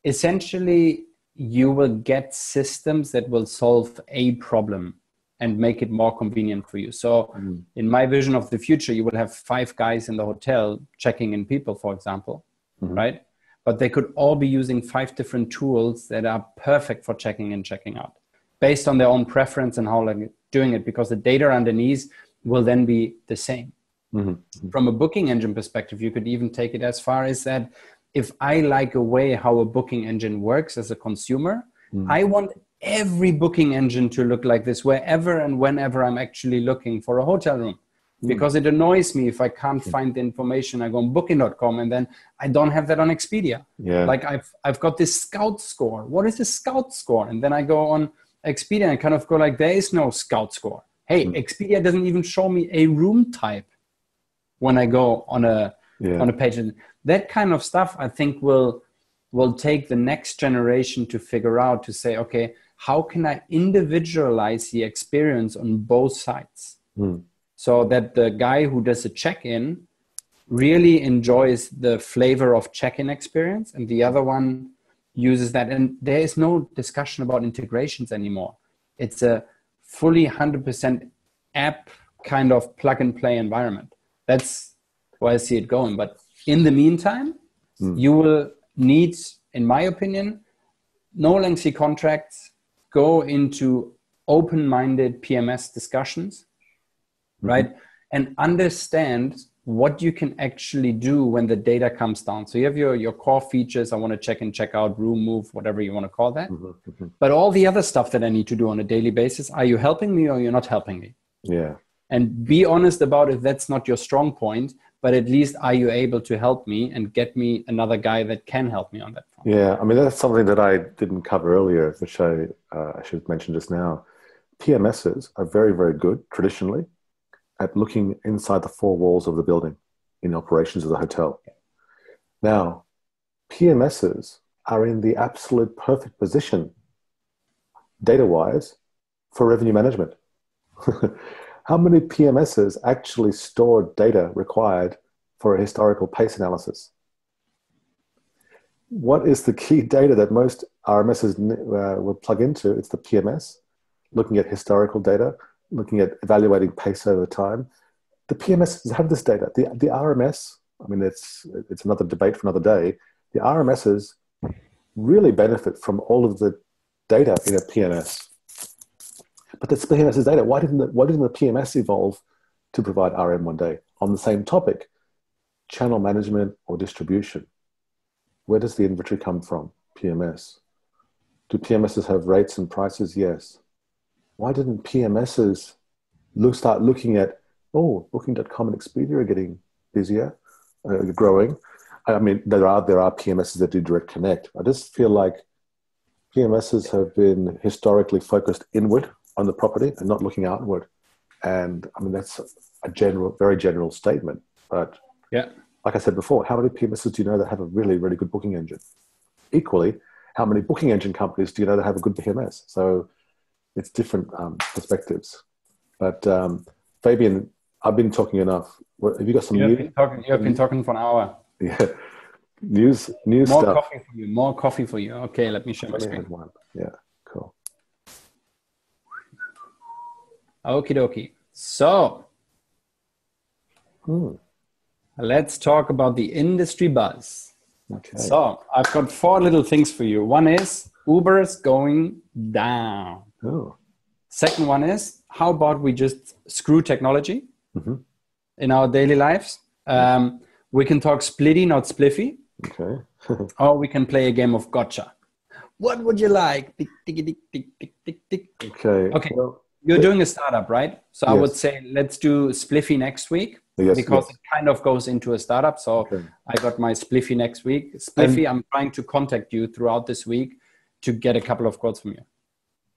essentially you will get systems that will solve a problem and make it more convenient for you. So in my vision of the future, you will have 5 guys in the hotel checking in people, for example, right? But they could all be using 5 different tools that are perfect for checking in, checking out, based on their own preference and how doing it, because the data underneath will then be the same. From a booking engine perspective, you could even take it as far as that if I like a way how a booking engine works as a consumer, I want every booking engine to look like this wherever and whenever I'm actually looking for a hotel room. Because it annoys me if I can't find the information. I go on booking.com and then I don't have that on Expedia. Like I've got this Scout score. What is the Scout score? And then I go on Expedia and kind of go like, there is no Scout score. Hey, Expedia doesn't even show me a room type when I go on a page. And that kind of stuff, I think, will take the next generation to figure out, to say, okay, how can I individualize the experience on both sides? So that the guy who does a check-in really enjoys the flavor of check-in experience, and the other one uses that. And there is no discussion about integrations anymore. It's a fully 100% app kind of plug and play environment. That's where I see it going. But in the meantime, you will need, in my opinion, no lengthy contracts, go into open-minded PMS discussions, right? And understand what you can actually do when the data comes down. So you have your core features. I want to check in, check out, room move, whatever you want to call that. But all the other stuff that I need to do on a daily basis, are you helping me or you're not helping me? And be honest about it. That's not your strong point, but at least are you able to help me and get me another guy that can help me on that front? I mean, that's something that I didn't cover earlier, which I should mention just now. PMSs are very, very good traditionally at looking inside the four walls of the building in operations of the hotel. Now, PMSs are in the absolute perfect position, data-wise, for revenue management. How many PMSs actually store data required for a historical pace analysis? What is the key data that most RMSs will plug into? It's the PMS, looking at historical data, looking at evaluating pace over time. The PMSs have this data. The RMS, I mean, it's another debate for another day. The RMSs really benefit from all of the data in a PMS. But the PMS is data. Why didn't the PMS evolve to provide RM one day on the same topic? Channel management or distribution. Where does the inventory come from? PMS. Do PMSs have rates and prices? Yes. Why didn't PMSs start looking at, Booking.com and Expedia are getting busier, growing? I mean, there are PMSs that do direct connect. I just feel like PMSs have been historically focused inward on the property and not looking outward. And I mean, that's a very general statement. But like I said before, how many PMSs do you know that have a really, really good booking engine? Equally, how many booking engine companies do you know that have a good PMS? So it's different perspectives. But Fabian, I've been talking enough. Have you got some news? You've been talking for an hour. Yeah. News more stuff. Coffee for you. More coffee for you. Okay, let me share my screen. One. Yeah, cool. Okie dokie. So, let's talk about the industry buzz. Okay. So, I've got 4 little things for you. One is Uber's going down. Oh. Second one is, how about we just screw technology in our daily lives? We can talk splitty, not spliffy. Okay. Or we can play a game of gotcha. What would you like? Tick, tick, tick, tick, tick, tick, tick. Okay. Well, you're doing a startup, right? So I would say let's do spliffy next week because it kind of goes into a startup. So I got my spliffy next week. Spliffy, I'm trying to contact you throughout this week to get a couple of quotes from you.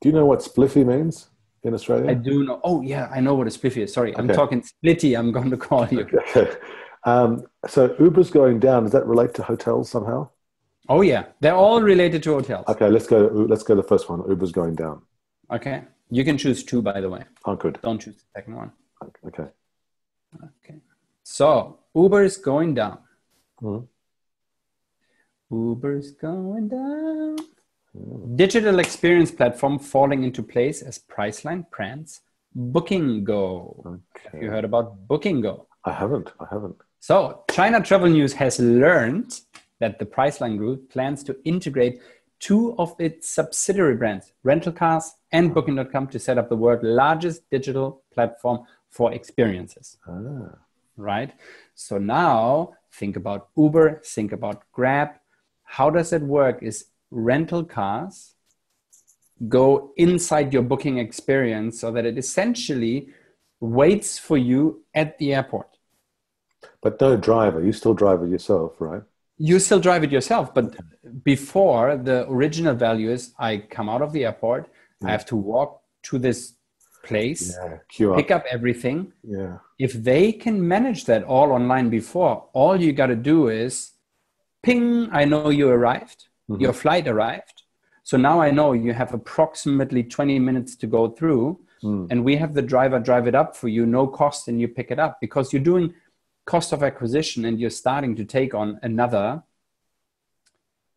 Do you know what spliffy means in Australia? I do know. Oh, yeah, I know what a spliffy is. Sorry, I'm talking splitty. I'm going to call you. Okay. So Uber's going down. Does that relate to hotels somehow? Oh, yeah. They're all related to hotels. Okay, let's go the first one. Uber's going down. Okay. You can choose 2, by the way. Oh, good. Don't choose the second one. Okay. So, Uber is going down. Uber's going down. Digital experience platform falling into place as Priceline brands BookingGO. Okay. Have you heard about BookingGO? I haven't. So, China Travel News has learned that the Priceline Group plans to integrate 2 of its subsidiary brands, rental cars and Booking.com to set up the world's largest digital platform for experiences. Right? So now think about Uber, think about Grab. How does it work is rental cars go inside your booking experience so that it essentially waits for you at the airport. But no driver, you still drive it yourself, right? You still drive it yourself, but before, the original value is I come out of the airport, I have to walk to this place, pick up everything. If they can manage that all online before, all you got to do is ping, I know you arrived, your flight arrived. So now I know you have approximately 20 minutes to go through, and we have the driver drive it up for you, no cost, and you pick it up because you're doing cost of acquisition and you're starting to take on another,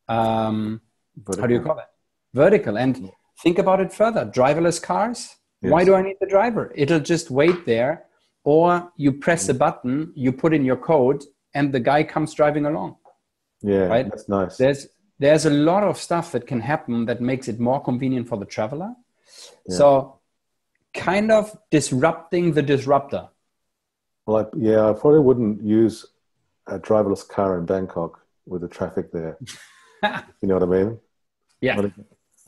how do you call it? Vertical. And think about it further. Driverless cars. Why do I need the driver? It'll just wait there, or you press a button, you put in your code, and the guy comes driving along. Yeah, right? That's nice. There's a lot of stuff that can happen that makes it more convenient for the traveler. So kind of disrupting the disruptor. Well, I probably wouldn't use a driverless car in Bangkok with the traffic there. You know what I mean? Yeah.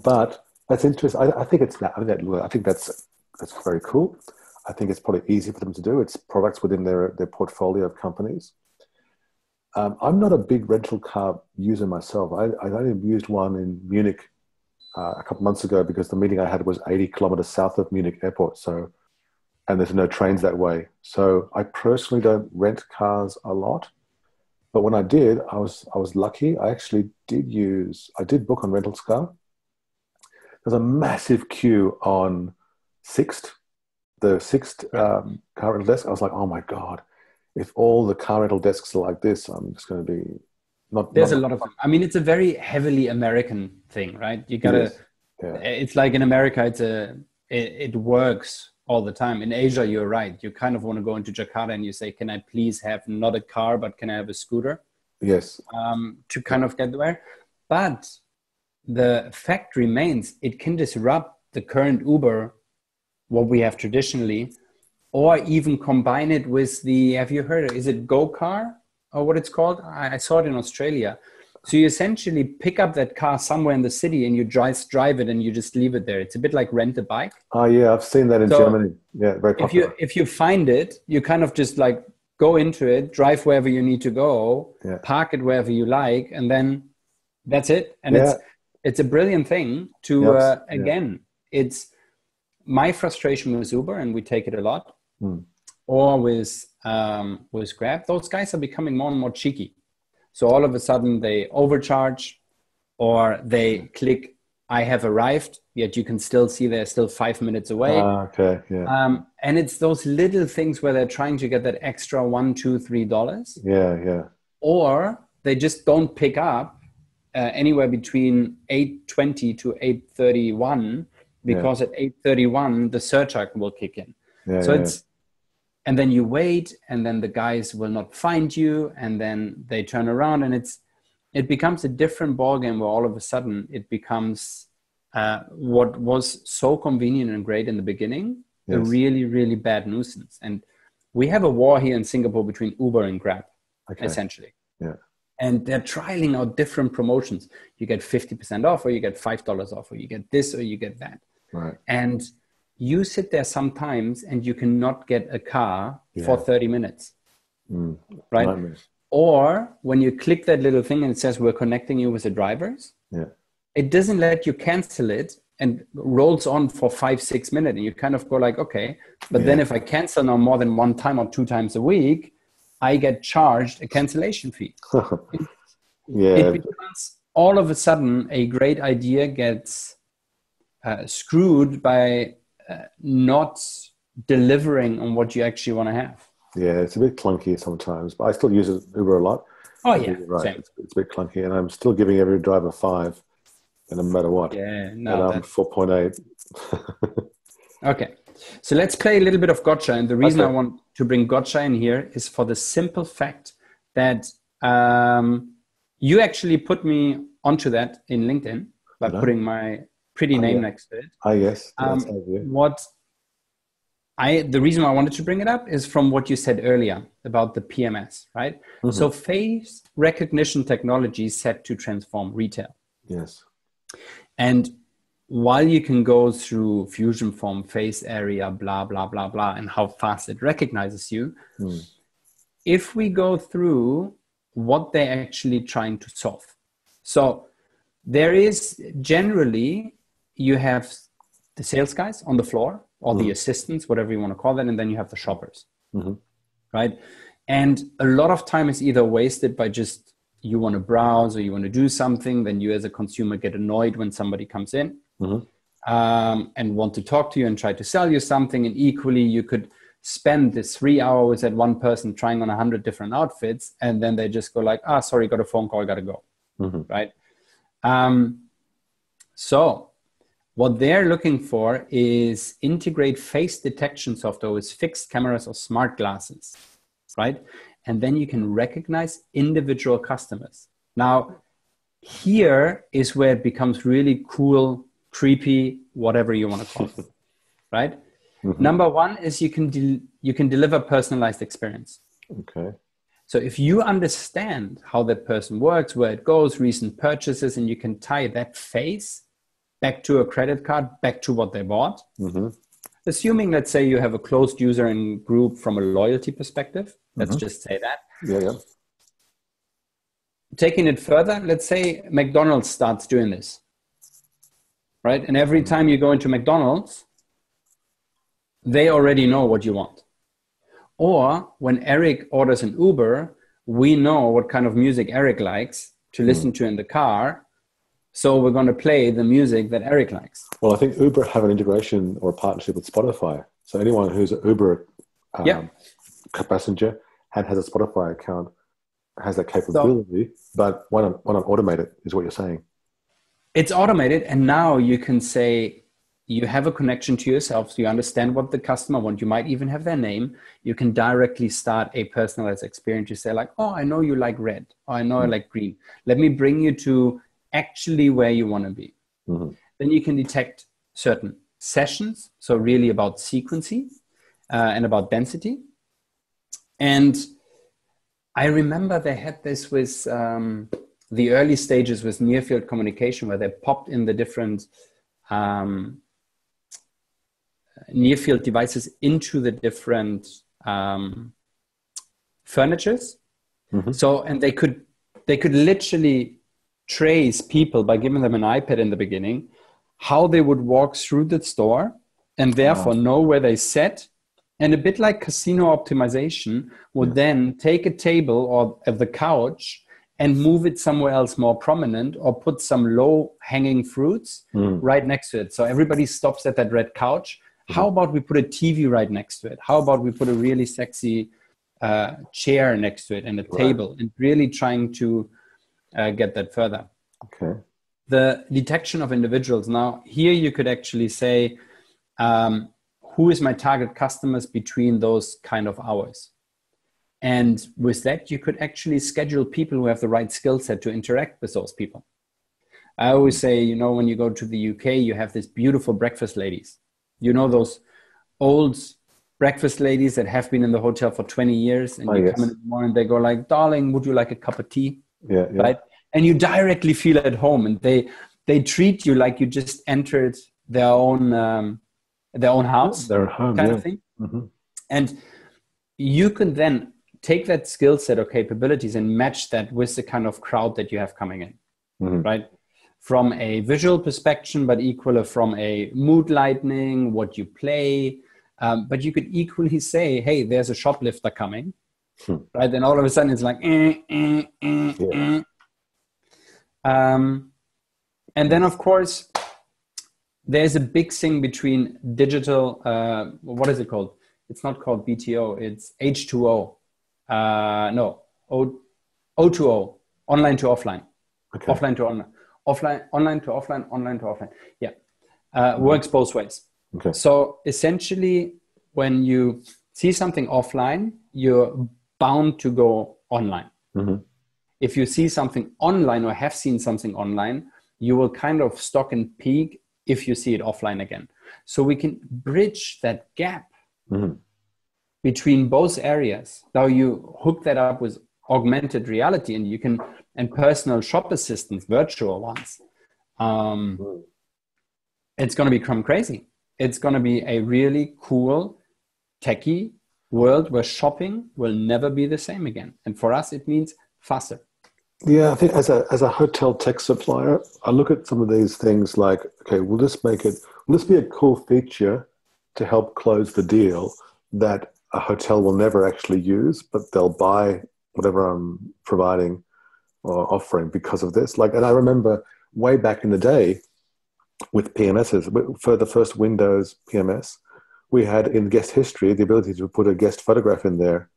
But that's interesting. I think that's very cool. I think it's probably easy for them to do. It's products within their portfolio of companies. I'm not a big rental car user myself. I only used one in Munich a couple months ago because the meeting I had was 80 kilometers south of Munich airport. And there's no trains that way. So I personally don't rent cars a lot. But when I did, I was lucky. I actually did book on Rental Car. There's a massive queue on the Sixt car rental desk. I was like, oh my God, if all the car rental desks are like this, I'm just going to be There's a lot of them. I mean, it's a very heavily American thing, right? You gotta, it's like in America, it works all the time. In Asia, you're right. You kind of want to go into Jakarta and you say, can I please have not a car, but can I have a scooter? Yes. To kind of get there. But the fact remains, it can disrupt the current Uber, what we have traditionally, or even combine it with have you heard it? Is it Go-Car or what it's called? I saw it in Australia. So you essentially pick up that car somewhere in the city and you drive it and you just leave it there. It's a bit like rent a bike. Oh yeah, I've seen that in Germany. Yeah, very popular. If you find it, you kind of just like go into it, drive wherever you need to go, park it wherever you like, and then that's it. And it's a brilliant thing to, again, it's my frustration with Uber, and we take it a lot, or with Grab. Those guys are becoming more and more cheeky. So all of a sudden they overcharge, or they click, I have arrived, yet you can still see they're still 5 minutes away. And it's those little things where they're trying to get that extra $1, $2, $3. Or they just don't pick up anywhere between 8:20 to 8:31, because at 8:31 the surcharge will kick in. And then you wait, and then the guys will not find you, and then they turn around, and it becomes a different ballgame where all of a sudden it becomes what was so convenient and great in the beginning, a really, really bad nuisance. And we have a war here in Singapore between Uber and Grab, essentially. And they're trialing out different promotions. You get 50% off, or you get $5 off, or you get this, or you get that. And you sit there sometimes and you cannot get a car for 30 minutes, right? Or when you click that little thing and it says, we're connecting you with the drivers, it doesn't let you cancel it and rolls on for 5-6 minutes. And you kind of go like, okay, but then if I cancel now more than 1 time or 2 times a week, I get charged a cancellation fee. It becomes all of a sudden a great idea gets screwed by not delivering on what you actually want to have. Yeah, it's a bit clunky sometimes, but I still use Uber a lot. Oh yeah, right. It's a bit clunky, and I'm still giving every driver 5, and no matter what. And I'm 4.8. Okay, so let's play a little bit of gotcha, and the reason I want to bring gotcha in here is for the simple fact that you actually put me onto that in LinkedIn by putting my pretty name yeah. next to it. Yes. The reason why I wanted to bring it up is from what you said earlier about the PMS, right? Mm-hmm. So face recognition technology is set to transform retail. Yes. And while you can go through fusion form, face area, blah, blah, blah, blah, and how fast it recognizes you, if we go through what they're actually trying to solve. So there is generally, you have the sales guys on the floor, or the assistants, whatever you want to call that, and then you have the shoppers, right? And a lot of time is either wasted by just, you want to browse or you want to do something, then you as a consumer get annoyed when somebody comes in and want to talk to you and try to sell you something. And equally, you could spend this 3 hours at one person trying on 100 different outfits, and then they just go like, sorry, got a phone call, got to go, right? So what they're looking for is integrate face detection software with fixed cameras or smart glasses, right? And then you can recognize individual customers. Now, here is where it becomes really cool, creepy, whatever you want to call it, right? Number one is you can deliver personalized experience. Okay. So if you understand how that person works, where it goes, recent purchases, and you can tie that face back to a credit card, back to what they bought. Assuming, let's say, you have a closed user and group from a loyalty perspective. Let's just say that. Yeah. Taking it further, let's say McDonald's starts doing this, right? And every time you go into McDonald's, they already know what you want. Or when Eric orders an Uber, we know what kind of music Eric likes to listen to in the car. So we're going to play the music that Eric likes. Well, I think Uber have an integration or a partnership with Spotify. So anyone who's an Uber passenger and has a Spotify account has that capability. But why not automate it, is what you're saying. It's automated. And now you can say, you have a connection to yourself. So you understand what the customer wants. You might even have their name. You can directly start a personalized experience. You say like, I know you like red. Or I know I like green. Let me bring you to actually where you want to be. Then you can detect certain sessions, so really about sequencing and about density. And I remember they had this with the early stages with near field communication, where they popped in the different near field devices into the different furnitures. So, and they could literally trace people by giving them an iPad in the beginning, how they would walk through the store and therefore know where they sat. And a bit like casino optimization would then take a table or the couch and move it somewhere else more prominent, or put some low hanging fruits right next to it. So everybody stops at that red couch. How about we put a TV right next to it? How about we put a really sexy chair next to it and a table, and really trying to get that further. Okay. The detection of individuals. Now, here you could actually say, who is my target customers between those kind of hours? And with that, you could actually schedule people who have the right skill set to interact with those people. I always say, when you go to the UK, you have these beautiful breakfast ladies. Those old breakfast ladies that have been in the hotel for 20 years, and you come in the morning and they go like, darling, would you like a cup of tea? Yeah. Right? And you directly feel at home, and they treat you like you just entered their own house, their home, kind of thing. And you can then take that skill set or capabilities and match that with the kind of crowd that you have coming in, right? From a visual perspective, but equally from a mood lightening, what you play. But you could equally say, hey, there's a shoplifter coming, right? Then all of a sudden it's like, and then of course, there's a big thing between digital, what is it called? It's not called BTO, it's H2O. O2O, online to offline, offline to online, online to offline, online to offline. Yeah, works both ways. Okay. So essentially, when you see something offline, you're bound to go online. If you see something online or have seen something online, you will kind of stock and peak if you see it offline again. So we can bridge that gap between both areas. Now you hook that up with augmented reality, and you can, and personal shop assistants, virtual ones. It's going to become crazy. It's going to be a really cool, techie world where shopping will never be the same again. And for us, it means faster. Yeah, I think as a hotel tech supplier, I look at some of these things like, okay, will this be a cool feature to help close the deal that a hotel will never actually use, but they'll buy whatever I'm providing or offering because of this. Like, and I remember way back in the day with PMSs, for the first Windows PMS, we had in guest history the ability to put a guest photograph in there.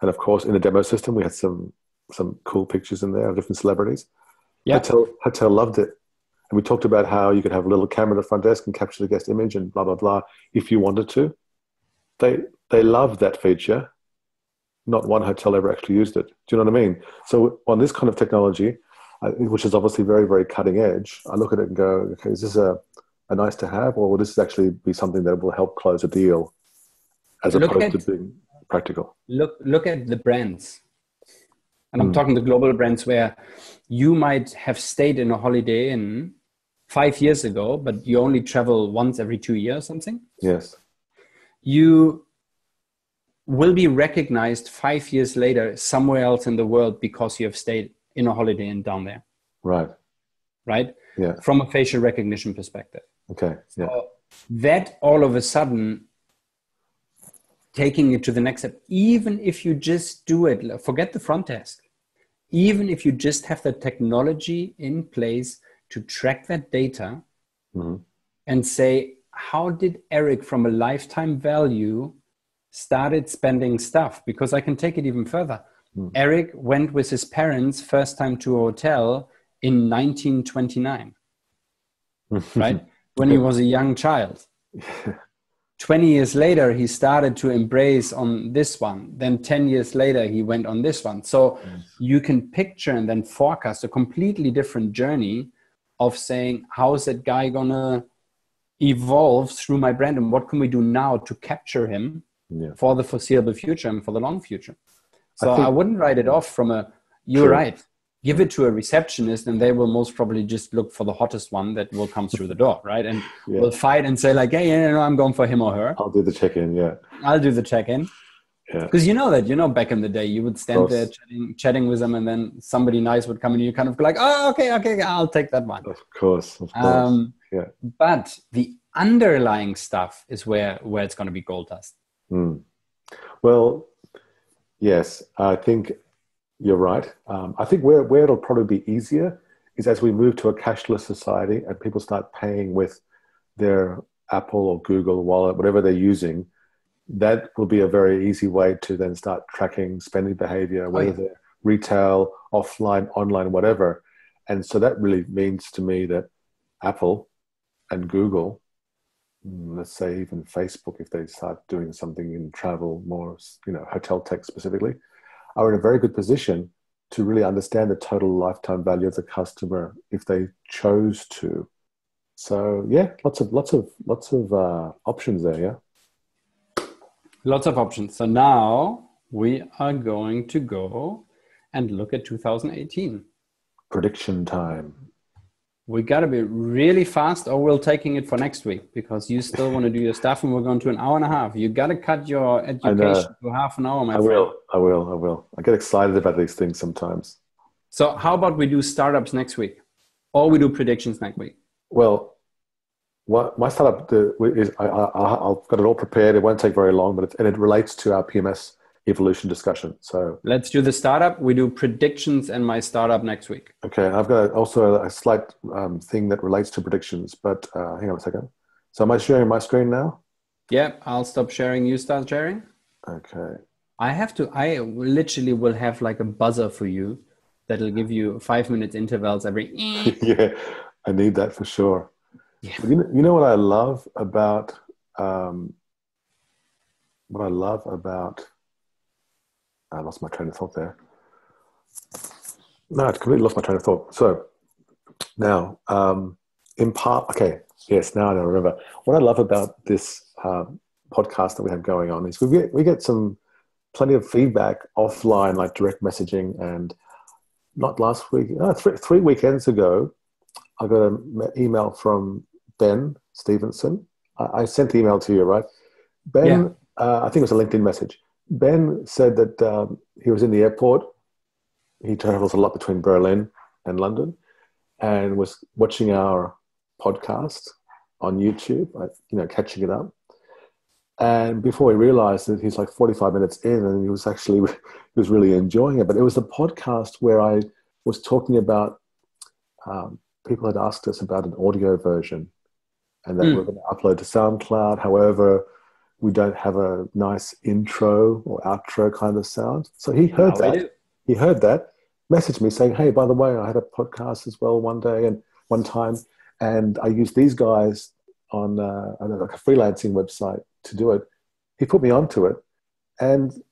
And of course, in the demo system, we had some cool pictures in there of different celebrities. Yeah. Hotel loved it. And we talked about how you could have a little camera at the front desk and capture the guest image and blah, blah, blah, if you wanted to. They loved that feature. Not one hotel ever actually used it. Do you know what I mean? So on this kind of technology, which is obviously very, very cutting edge, I look at it and go, okay, is this a nice to have, or will this actually be something that will help close a deal as opposed to being practical? Look at the brands. And I'm talking the global brands where you might have stayed in a Holiday Inn 5 years ago, but you only travel once every 2 years or something. Yes. You will be recognized 5 years later somewhere else in the world because you have stayed in a Holiday Inn down there. Right. Right? Yeah. From a facial recognition perspective. Okay. Yeah. So that all of a sudden, taking it to the next step, even if you just do it, forget the front desk, even if you just have the technology in place to track that data and say, how did Eric from a lifetime value started spending stuff? Because I can take it even further. Eric went with his parents first time to a hotel in 1929, right? When he was a young child. 20 years later, he started to embrace on this one. Then 10 years later, he went on this one. So you can picture and then forecast a completely different journey of saying, how is that guy going to evolve through my brand? And what can we do now to capture him for the foreseeable future and for the long future? So I wouldn't write it off from you're right. Give it to a receptionist and they will most probably just look for the hottest one that will come through the door, right? And we'll fight and say like, hey, I'm going for him or her. I'll do the check-in, I'll do the check-in. Yeah. Because back in the day, you would stand there chatting with them and then somebody nice would come and you kind of go like, oh, okay, I'll take that one. Of course. But the underlying stuff is where it's going to be gold dust. Well, yes, I think you're right. I think where it'll probably be easier is as we move to a cashless society and people start paying with their Apple or Google wallet, whatever they're using. That will be a very easy way to then start tracking spending behavior, whether they're retail, offline, online, whatever. And so that really means to me that Apple and Google, let's say even Facebook, if they start doing something in travel, more, hotel tech specifically, are in a very good position to really understand the total lifetime value of the customer if they chose to. So yeah, lots of options there. Yeah. Lots of options. So now we are going to go and look at 2018. Prediction time. We got to be really fast or we're taking it for next week because you still want to do your stuff and we're going to an hour and a half. You got to cut your education to half an hour, my friend. I will. I get excited about these things sometimes. So how about we do startups next week or we do predictions next week? Well, my startup is I've got it all prepared. It won't take very long, but it relates to our PMS evolution discussion. So let's do the startup. We do predictions and my startup next week. Okay. I've got also a slight thing that relates to predictions, but hang on a second. So am I sharing my screen now? Yeah. I'll stop sharing. You start sharing. Okay. I literally will have like a buzzer for you that'll give you 5 minutes intervals every. Yeah. I need that for sure. Yeah. You know what I love about, I lost my train of thought there. No, I completely lost my train of thought. So now, Impala. Okay, Yes, now I remember. What I love about this podcast that we have going on is we get plenty of feedback offline, like direct messaging. And not last week, three weekends ago, I got an email from Ben Stevenson. I sent the email to you, right? Ben, I think it was a LinkedIn message. Ben said that he was in the airport. He travels a lot between Berlin and London, and was watching our podcast on YouTube, catching it up. And before he realized that he's like 45 minutes in, and he was really enjoying it. But it was the podcast where I was talking about, people had asked us about an audio version, and that we're going to upload to SoundCloud. However, we don't have a nice intro or outro kind of sound. So he heard that. He heard that, messaged me saying, "Hey, by the way, I had a podcast as well one time, and I used these guys on like a freelancing website to do it." He put me onto it, and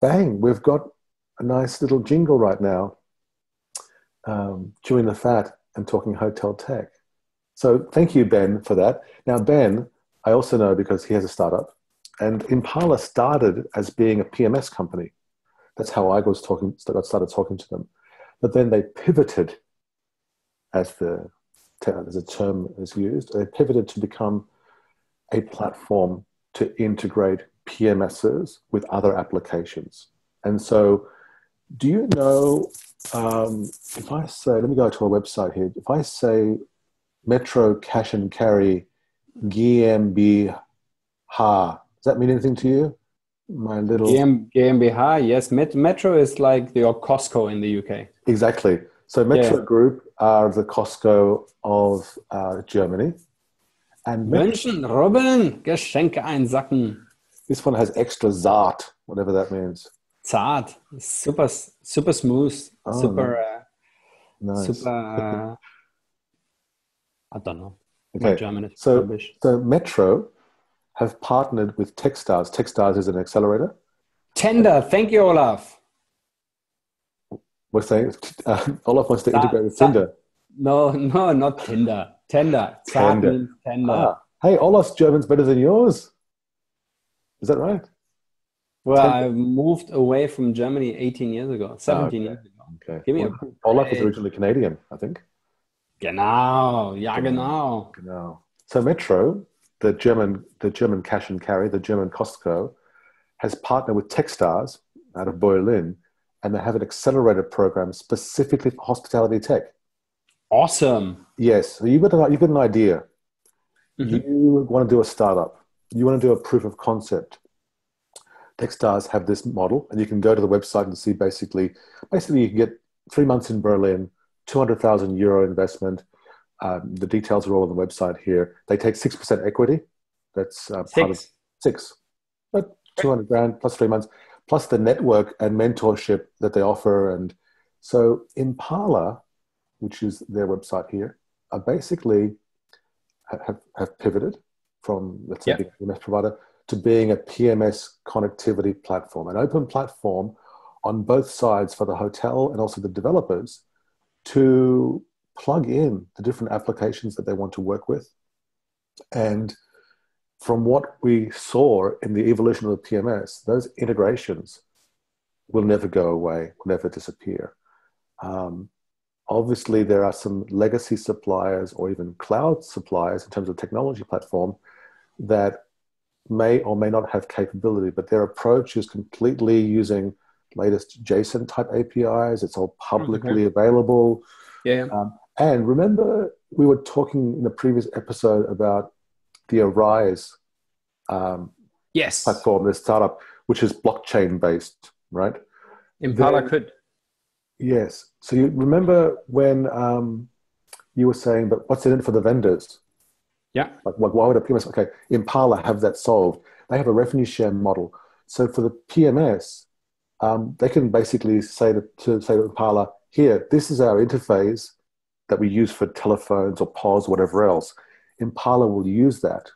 bang, we've got a nice little jingle right now, chewing the fat and talking hotel tech. So thank you, Ben, for that. Now, Ben, I also know because he has a startup, and Impala started as being a PMS company. That's how I started talking to them. But then they pivoted, as a term is used, they pivoted to become a platform to integrate PMSs with other applications. And so, do you know, if I say, let me go to a website here. If I say Metro Cash and Carry GmbH, does that mean anything to you? My little GmbH, yes. Metro is like your Costco in the UK. Exactly. So Metro Group are the Costco of Germany. And München, Robin, Geschenke einsacken. This one has extra Zart, whatever that means. Zart, super smooth, nice. super. I don't know. Okay. My German is so rubbish. Metro have partnered with Techstars. Techstars is an accelerator. Tender, thank you, Olaf. We're saying Olaf wants to integrate with Tinder. No, not Tinder. Tender. Zart means tender. Hey, Olaf's German's better than yours. Is that right? Well, I moved away from Germany 18 years ago, 17 years ago. Okay. Give me Olaf is originally Canadian, I think. Genau, ja, genau. So Metro, the German cash and carry, the German Costco, has partnered with Techstars out of Berlin, and they have an accelerator program specifically for hospitality tech. Awesome. Yes. So you've got an idea. Mm-hmm. You want to do a startup. You want to do a proof of concept. Techstars have this model, and you can go to the website and see basically you can get 3 months in Berlin, 200,000 euro investment. The details are all on the website here. They take 6% equity. That's part of 6. But 200 grand plus 3 months, plus the network and mentorship that they offer. And so Impala, which is their website here, are basically have pivoted from, let's say, being a PMS provider to being a PMS connectivity platform, an open platform on both sides for the hotel and also the developers to plug in the different applications that they want to work with. And from what we saw in the evolution of the PMS, those integrations will never go away, will never disappear. Obviously, there are some legacy suppliers or even cloud suppliers in terms of technology platform that may or may not have capability, but their approach is completely using latest JSON type APIs. It's all publicly available. Yeah. And remember, we were talking in the previous episode about the Arise platform, the startup, which is blockchain based, right? Impala could. Yes. So you remember when you were saying, but what's in it for the vendors? Yeah. Like, why would a PMS? Okay, Impala have that solved. They have a revenue share model. So for the PMS, they can basically say to Impala, here, this is our interface that we use for telephones or POS, whatever else. Impala will use that,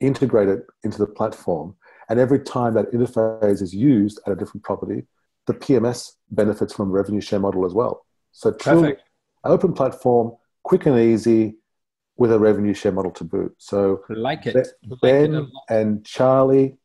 integrate it into the platform, and every time that interface is used at a different property, the PMS benefits from a revenue share model as well. So truly, open platform, quick and easy, with a revenue share model to boot. So Like it. Ben and Charlie,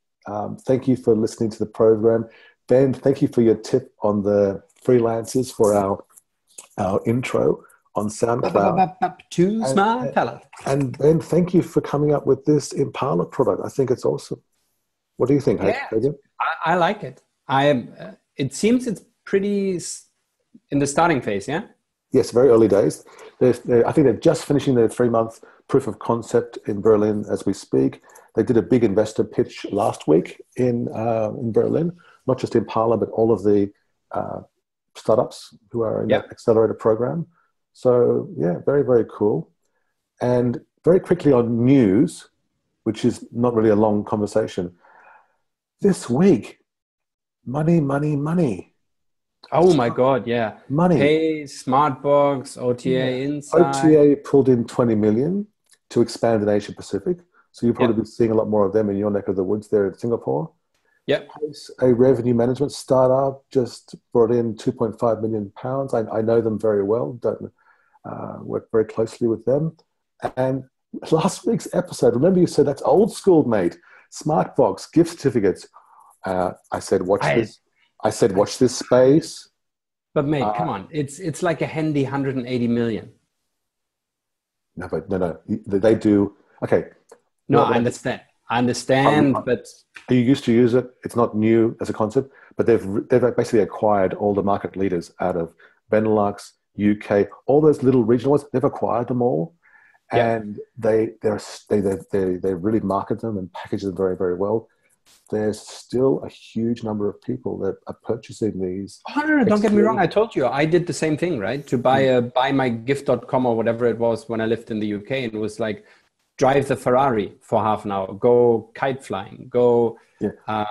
thank you for listening to the program. Ben, thank you for your tip on the freelancers for our intro on SoundCloud. Too smart, fella. And Ben, thank you for coming up with this Impala product. I think it's awesome. What do you think, Hagen? I like it. It seems it's pretty in the starting phase, yeah? Yes, very early days. I think they're just finishing their 3-month proof of concept in Berlin as we speak. They did a big investor pitch last week in Berlin, not just Impala, but all of the startups who are in that accelerator program. So yeah, very, very cool. And very quickly on news, which is not really a long conversation. This week, money. Oh my God, yeah. Money. Hey, Smartbox, OTA Insight. OTA pulled in 20 million to expand in Asia Pacific. So you'll probably be seeing a lot more of them in your neck of the woods there in Singapore. Yep. A revenue management startup just brought in 2.5 million pounds. I know them very well, work very closely with them. And last week's episode, remember you said that's old school, mate. Smartbox, gift certificates. I said, watch this. I said, watch this space. But mate, come on. It's like a handy 180 million. No. They do. Okay. No, I understand. But you used to use it. It's not new as a concept, but they've basically acquired all the market leaders out of Benelux, UK, all those little regional ones. They've acquired them all, and they really market them and package them very, very well. There's still a huge number of people that are purchasing these. Oh, no, don't get me wrong. I told you, I did the same thing, right? To buy buymygift.com or whatever it was when I lived in the UK. And it was like, drive the Ferrari for half an hour, go kite flying, go. Yeah.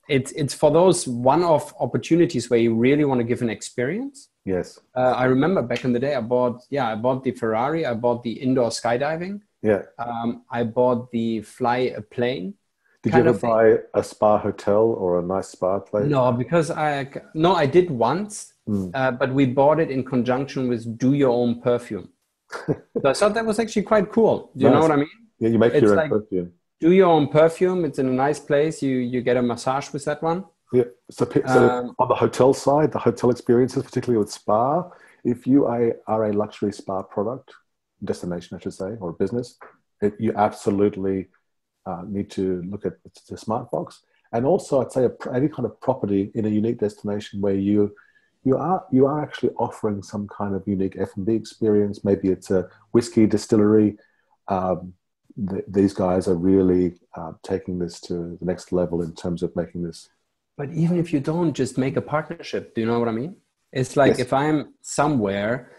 It's for those one-off opportunities where you really want to give an experience. Yes. I remember back in the day, I bought the Ferrari. I bought the indoor skydiving. Yeah. I bought the fly a plane. Did you ever buy a spa hotel or a nice spa place? No, because I did once, but we bought it in conjunction with do your own perfume. So I thought that was actually quite cool. Do you know what I mean? Yeah, you make your own perfume. Do your own perfume. It's in a nice place. You get a massage with that one. Yeah. So on the hotel side, the hotel experiences, particularly with spa, if you are a luxury spa product, destination, I should say, or business, you absolutely need to look at the Smartbox. And also, I'd say any kind of property in a unique destination where you are actually offering some kind of unique F&B experience. Maybe it's a whiskey distillery. These guys are really taking this to the next level in terms of making this. But even if you don't, just make a partnership. Do you know what I mean? It's like if I'm somewhere,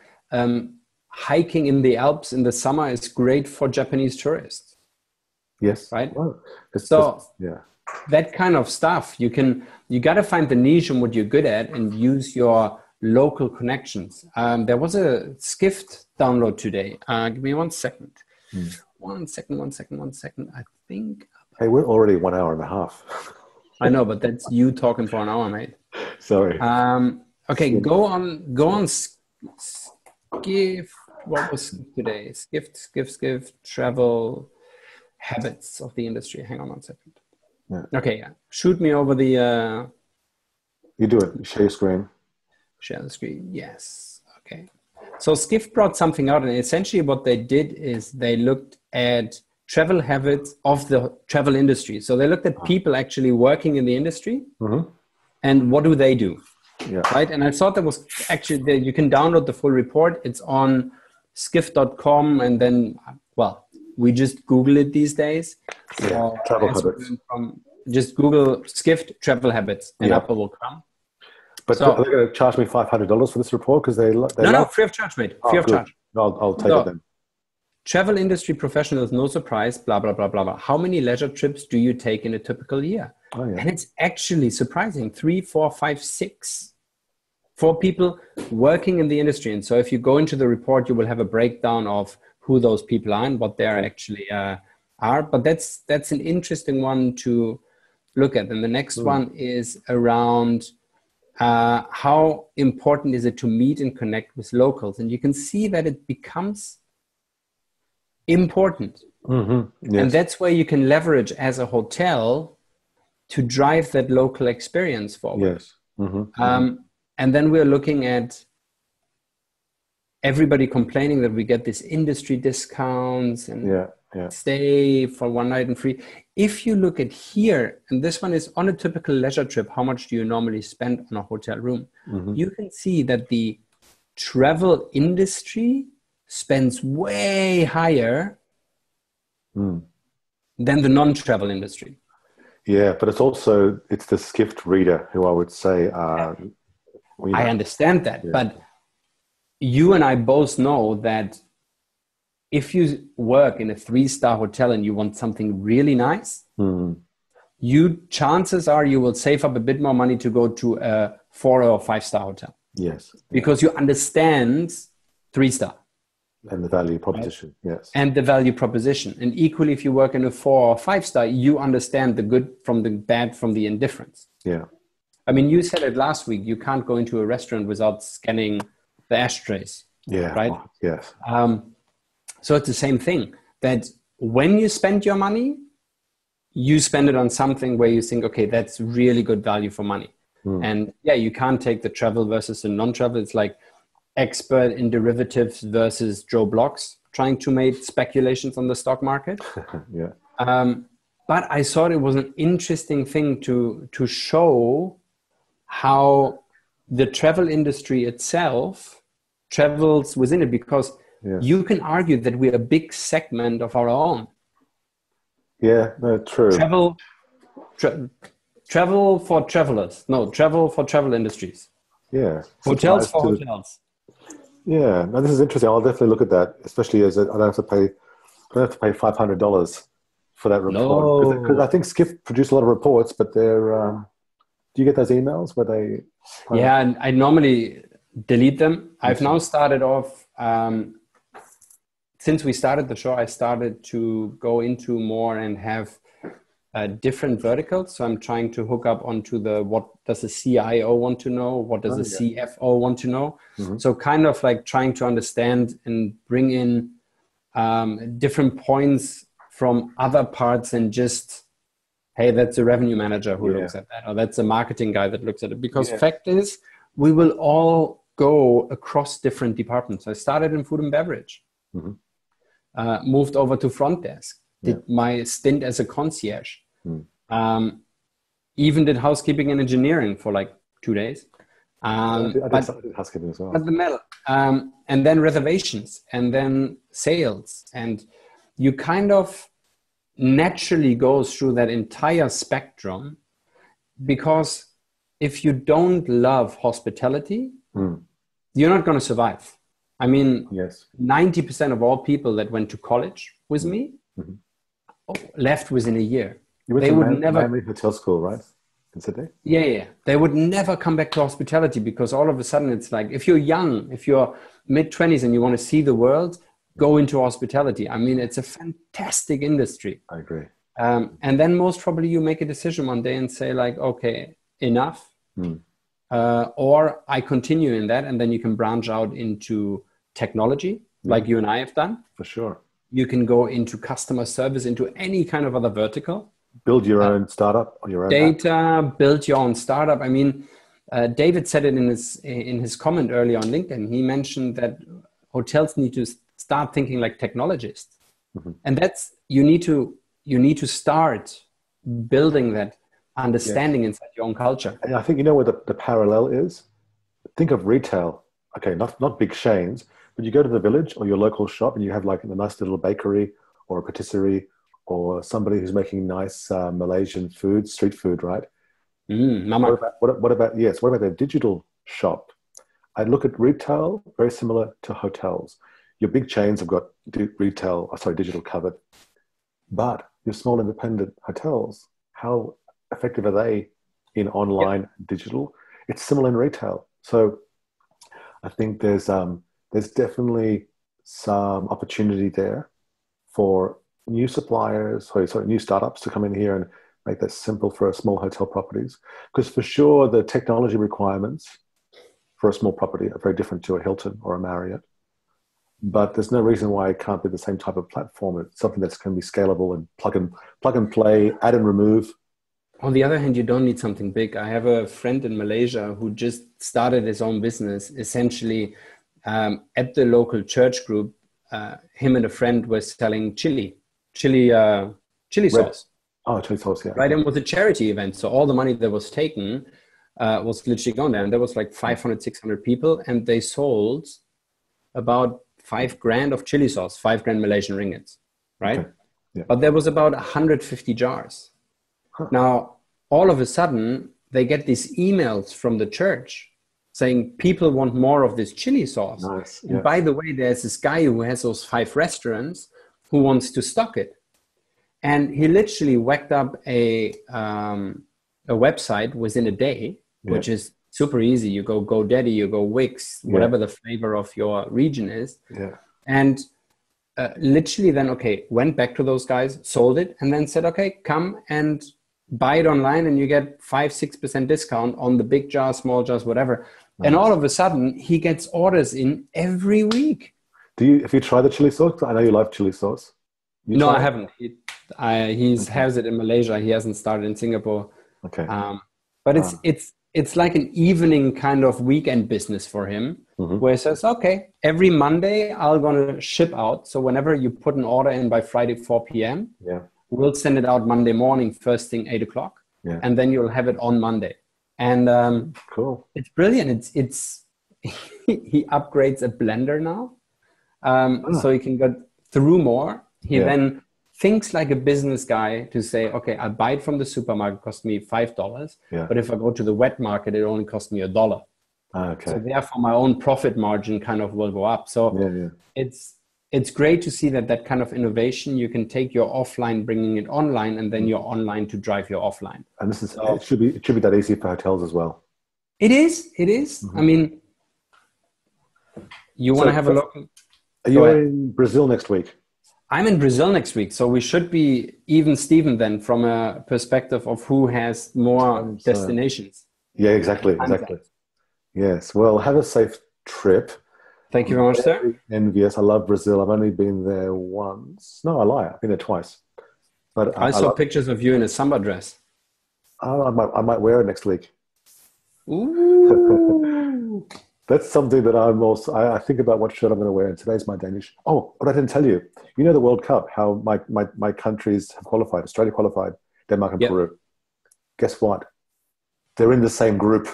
hiking in the Alps in the summer is great for Japanese tourists. Yes. Right. Well, that kind of stuff, you got to find the niche and what you're good at and use your local connections. There was a Skift download today. Give me 1 second. 1 second. I think. Hey, we're already 1 hour and a half. I know, but that's you talking for an hour, mate. Sorry. Okay, go on. Skift. What was today? Skift. Travel. Habits of the industry. Hang on 1 second. Yeah. Okay, shoot me over the... You do it. Share your screen. Share the screen, yes. Okay. So Skift brought something out, and essentially what they did is they looked at travel habits of the travel industry. So they looked at people actually working in the industry, and what do they do? Yeah. Right? And I thought that was actually... you can download the full report. It's on skift.com, and then, we just Google it these days. Yeah, travel habits. Just Google Skift travel habits and up it will come. But are they going to charge me $500 for this report? Because No, free of charge, mate. Free of charge. I'll take it then. Travel industry professionals, no surprise, blah, blah, blah, blah, blah. How many leisure trips do you take in a typical year? Oh, yeah. And it's actually surprising. 3, 4, 5, 6 for people working in the industry. And so if you go into the report, you will have a breakdown of who those people are and what they actually are. But that's an interesting one to look at. And the next one is around how important is it to meet and connect with locals. And you can see that it becomes important. Yes. And that's where you can leverage as a hotel to drive that local experience forward. Yes. And then we're looking at everybody complaining that we get this industry discounts and stay for one night and free. If you look at here, and this one is on a typical leisure trip, how much do you normally spend on a hotel room? You can see that the travel industry spends way higher than the non-travel industry. Yeah, but it's the skift reader who I would say I understand that, but you and I both know that if you work in a 3-star hotel and you want something really nice, chances are you will save up a bit more money to go to a 4 or 5-star hotel. Yes. Because you understand 3-star. And the value proposition, yes. And the value proposition. And equally, if you work in a 4 or 5-star, you understand the good from the bad from the indifference. Yeah. I mean, you said it last week, you can't go into a restaurant without scanning the ashtrays. Yeah. Right? Oh, yes. So it's the same thing, that when you spend your money, you spend it on something where you think, okay, that's really good value for money. And you can't take the travel versus the non-travel. It's like expert in derivatives versus Joe Bloggs trying to make speculations on the stock market. But I thought it was an interesting thing to show how the travel industry itself travels within it, because you can argue that we're a big segment of our own. Yeah, no, true. Travel for travelers. No, travel for travel industries. Yeah. Hotels for hotels. Yeah, no, this is interesting. I'll definitely look at that, especially as I don't have to pay $500 for that report. Because I think Skift produced a lot of reports, but they're. Do you get those emails where they? Yeah, I normally delete them. I've now started off. Since we started the show, I started to go into more and have different verticals. So I'm trying to hook up onto what does a CIO want to know? What does a CFO want to know? So kind of like trying to understand and bring in different points from other parts and just, hey, that's a revenue manager who looks at that, or that's a marketing guy that looks at it. Because fact is, we will all go across different departments. I started in food and beverage, moved over to front desk, did my stint as a concierge, even did housekeeping and engineering for like 2 days. I did housekeeping as well. But the metal, and then reservations, and then sales, and you kind of naturally go through that entire spectrum, because if you don't love hospitality, you're not going to survive. I mean, 90% of all people that went to college with me left within a year. You went to Miami Hotel School, right? In Sydney? Yeah. They would never come back to hospitality, because all of a sudden it's like, if you're young, if you're mid-20s and you want to see the world, go into hospitality. I mean, it's a fantastic industry. I agree. And then most probably you make a decision one day and say like, okay, enough. Or I continue in that, and then you can branch out into technology like you and I have done. For sure. You can go into customer service, into any kind of other vertical. Build your own startup or your own data, app. Build your own startup. I mean, David said it in his comment earlier on LinkedIn. He mentioned that hotels need to start thinking like technologists. And that's, you need to start building that understanding inside your own culture. And I think, you know, where the parallel is? Think of retail. Okay, not big chains, but you go to the village or your local shop and you have like a nice little bakery or a patisserie or somebody who's making nice Malaysian food, street food, right? Mama. What about their digital shop? I look at retail very similar to hotels. Your big chains have got digital covered, but your small independent hotels, how effective are they in online digital? It's similar in retail. So I think there's definitely some opportunity there for new suppliers, new startups to come in here and make that simple for small hotel properties. Because for sure, the technology requirements for a small property are very different to a Hilton or a Marriott. but there's no reason why it can't be the same type of platform. It's something that's going to be scalable and plug and play, add and remove. On the other hand, you don't need something big. I have a friend in Malaysia who just started his own business, essentially at the local church group. Him and a friend were selling chili sauce. Oh, chili sauce, yeah. Right, and it was a charity event. So all the money that was taken was literally gone there. And there was like 500, 600 people, and they sold about $5,000 of chili sauce, $5,000 Malaysian ringgits, right? Okay. Yeah. But there was about 150 jars. Huh. Now, all of a sudden, they get these emails from the church saying people want more of this chili sauce. Nice. And by the way, there's this guy who has those 5 restaurants who wants to stock it. And he literally whacked up a website within a day, which is super easy. You go GoDaddy, you go Wix, whatever the flavor of your region is. Yeah. And literally then, went back to those guys, sold it, and then said, okay, come and buy it online and you get 5-6% discount on the big jars, small jars, whatever. Nice. And all of a sudden he gets orders in every week. Have you tried the chili sauce? I know you love chili sauce. No, I haven't. He has it in Malaysia. He hasn't started in Singapore. Okay. But it's like an evening kind of weekend business for him, where he says, okay, every Monday I'm going to ship out. So whenever you put an order in by Friday, 4 p.m., we'll send it out Monday morning, first thing, 8 o'clock. Yeah. And then you'll have it on Monday. And cool. It's brilliant. It's he upgrades a blender now. So he can get through more. He then thinks like a business guy to say, okay, I buy it from the supermarket, it cost me $5. But if I go to the wet market, it only costs me $1. Okay. So therefore my own profit margin kind of will go up. So it's great to see that kind of innovation, you can take your offline, bringing it online, and then your online to drive your offline. And this is, it should be that easy for hotels as well. It is. I mean, you want to have a look. Are you in Brazil next week? I'm in Brazil next week, so we should be even Steven then from a perspective of who has more destinations. Yeah, exactly. Yes. Well, have a safe trip. Thank you very much, sir. Envious. I love Brazil. I've only been there once. No, I lie. I've been there twice. But I saw pictures of you in a samba dress. Oh, I might wear it next week. Ooh. That's something that I think about what shirt I'm going to wear. And today's my Danish. Oh, but I didn't tell you. You know the World Cup, how my countries have qualified. Australia qualified, Denmark and Peru. Guess what? They're in the same group.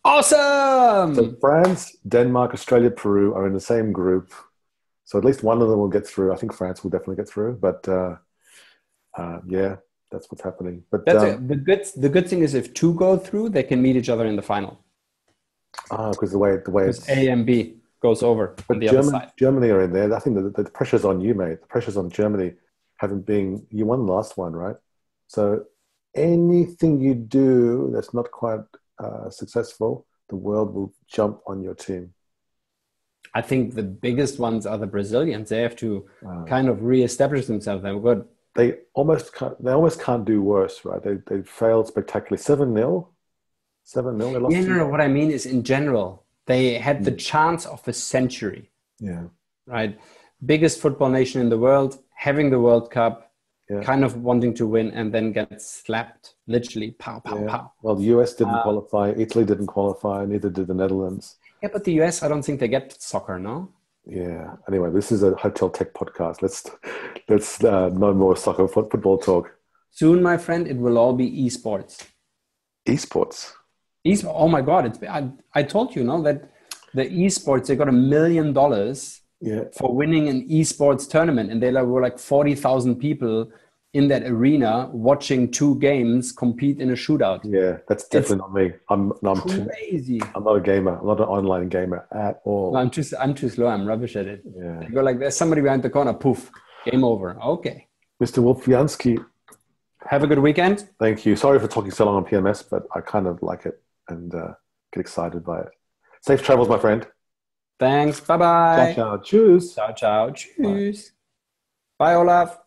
Awesome! So France, Denmark, Australia, Peru are in the same group. So at least one of them will get through. I think France will definitely get through. But that's what's happening. But the good thing is if 2 go through, they can meet each other in the final. Because the way it's A and B goes over on the other side. Germany are in there. I think the pressure's on you, mate. The pressure's on Germany. You won the last one, right? So anything you do that's not quite successful, the world will jump on your team. I think the biggest ones are the Brazilians. They have to kind of reestablish themselves. They're good. They almost can't do worse, right? They failed spectacularly. 7-0. 7-0. They lost. No. What I mean is, in general, they had the chance of a century. Yeah. Right. Biggest football nation in the world, having the World Cup, kind of wanting to win, and then get slapped. Literally, pow, pow, pow. Well, the US didn't qualify. Italy didn't qualify. Neither did the Netherlands. Yeah, but the US, I don't think they get soccer, no? Yeah. Anyway, this is a hotel tech podcast. Let's no more soccer football talk. Soon, my friend, it will all be esports. Esports. Oh my God! I told you, that the esports, they got $1 million for winning an esports tournament, and there were like 40,000 people in that arena watching 2 games compete in a shootout. Yeah, that's definitely not me. I'm crazy. I'm not a gamer. I'm not an online gamer at all. No, I'm too slow. I'm rubbish at it. Yeah. I go like, there's somebody behind the corner. Poof, game over. Okay. Mr. Wolfiansky. Have a good weekend. Thank you. Sorry for talking so long on PMS, but I kind of like it and get excited by it. Safe travels, my friend. Thanks. Bye-bye. Ciao, ciao. Tschüss. Ciao, ciao. Tschüss. Bye, Olaf.